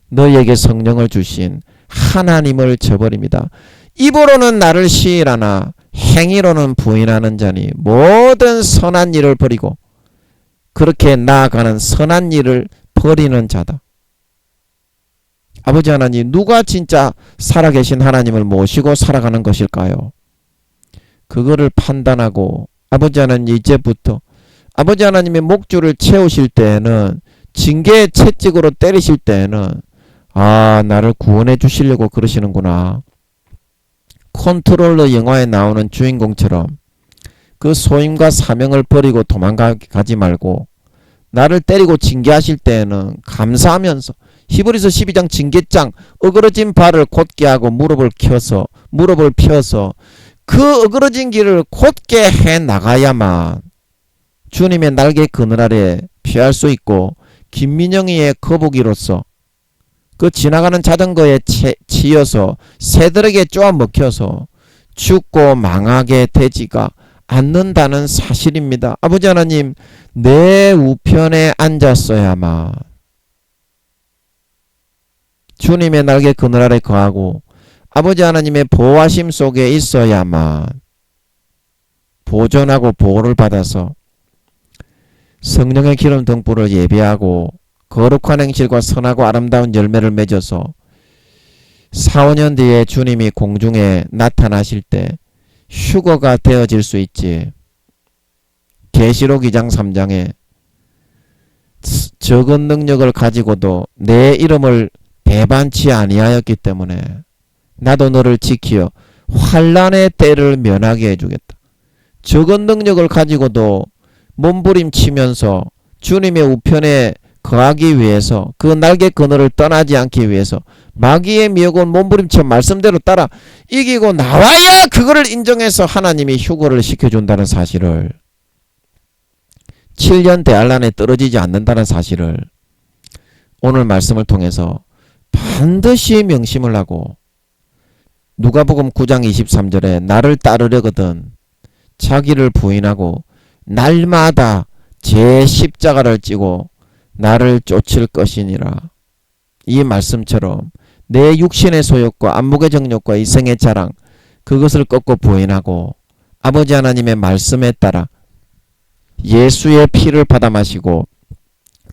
너희에게 성령을 주신 하나님을 저버립니다. 입으로는 나를 시인하나 행위로는 부인하는 자니 모든 선한 일을 버리고 그렇게 나아가는 선한 일을 버리는 자다. 아버지 하나님, 누가 진짜 살아계신 하나님을 모시고 살아가는 것일까요? 그거를 판단하고 아버지 하나님, 이제부터 아버지 하나님의 목줄을 채우실 때에는, 징계의 채찍으로 때리실 때에는 나를 구원해 주시려고 그러시는구나. 컨트롤러 영화에 나오는 주인공처럼 그 소임과 사명을 버리고 도망가지 말고 나를 때리고 징계하실 때에는 감사하면서, 히브리서 12장 징계장, 어그러진 발을 곧게 하고 무릎을 펴서 그 어그러진 길을 곧게 해 나가야만 주님의 날개 그늘 아래 피할 수 있고 김민영이의 거북이로서 그 지나가는 자전거에 치여서 새들에게 쪼아먹혀서 죽고 망하게 되지가 않는다는 사실입니다. 아버지 하나님, 내 우편에 앉았어야만 주님의 날개 그늘 아래 거하고 아버지 하나님의 보호하심 속에 있어야만 보존하고 보호를 받아서 성령의 기름 등불을 예배하고 거룩한 행실과 선하고 아름다운 열매를 맺어서 4, 5년 뒤에 주님이 공중에 나타나실 때 휴거가 되어질 수 있지. 계시록 2장 3장에 적은 능력을 가지고도 내 이름을 배반치 아니하였기 때문에 나도 너를 지키어 환난의 때를 면하게 해주겠다. 적은 능력을 가지고도 몸부림치면서 주님의 우편에 거하기 위해서, 그 날개 그늘을 떠나지 않기 위해서 마귀의 미혹은 몸부림쳐 말씀대로 따라 이기고 나와야 그거를 인정해서 하나님이 휴거를 시켜준다는 사실을, 7년 대환란에 떨어지지 않는다는 사실을 오늘 말씀을 통해서 반드시 명심을 하고, 누가복음 9장 23절에 나를 따르려거든 자기를 부인하고 날마다 제 십자가를 찌고 나를 쫓을 것이니라. 이 말씀처럼 내 육신의 소욕과 안목의 정욕과 이생의 자랑, 그것을 꺾고 부인하고 아버지 하나님의 말씀에 따라 예수의 피를 받아 마시고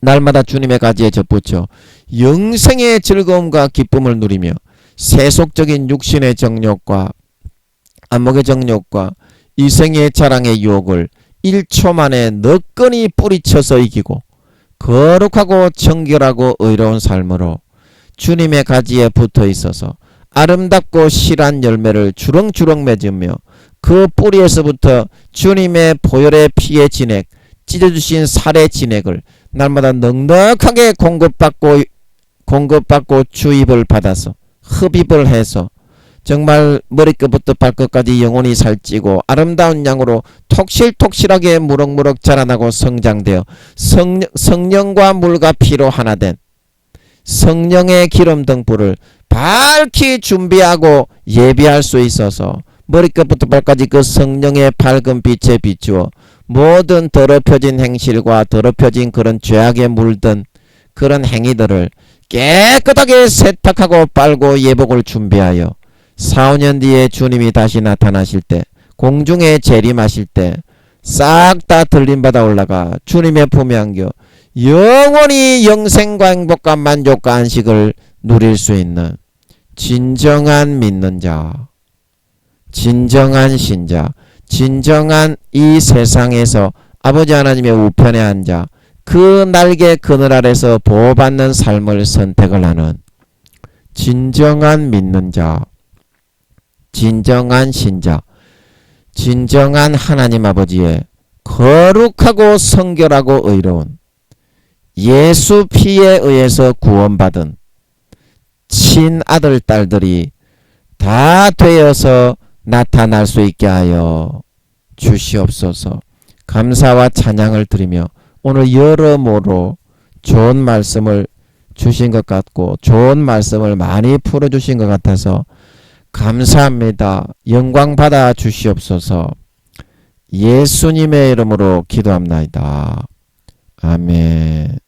날마다 주님의 가지에 젖붙여 영생의 즐거움과 기쁨을 누리며 세속적인 육신의 정욕과 안목의 정욕과 이생의 자랑의 유혹을 1초 만에 너끈히 뿌리쳐서 이기고 거룩하고 정결하고 의로운 삶으로 주님의 가지에 붙어 있어서 아름답고 실한 열매를 주렁주렁 맺으며 그 뿌리에서부터 주님의 보혈의 피의 진액, 찢어주신 살의 진액을 날마다 넉넉하게 공급받고 주입을 받아서 흡입을 해서 정말 머리끝부터 발끝까지 영혼이 살찌고 아름다운 양으로 톡실톡실하게 무럭무럭 자라나고 성장되어 성령과 물과 피로 하나 된 성령의 기름 등불을 밝히 준비하고 예비할 수 있어서 머리끝부터 발까지 그 성령의 밝은 빛에 비추어 모든 더럽혀진 행실과 더럽혀진 그런 죄악에 물든 그런 행위들을 깨끗하게 세탁하고 빨고 예복을 준비하여 4, 5년 뒤에 주님이 다시 나타나실 때, 공중에 재림하실 때 싹 다 들림받아 올라가 주님의 품에 안겨 영원히 영생과 행복과 만족과 안식을 누릴 수 있는 진정한 믿는 자, 진정한 신자, 진정한 이 세상에서 아버지 하나님의 우편에 앉아 그 날개 그늘 아래서 보호받는 삶을 선택을 하는 진정한 믿는 자, 진정한 신자, 진정한 하나님 아버지의 거룩하고 성결하고 의로운 예수 피에 의해서 구원받은 친아들 딸들이 다 되어서 나타날 수 있게 하여 주시옵소서. 감사와 찬양을 드리며 오늘 여러모로 좋은 말씀을 주신 것 같고 좋은 말씀을 많이 풀어주신 것 같아서 감사합니다. 영광 받아 주시옵소서. 예수님의 이름으로 기도합나이다. 아멘.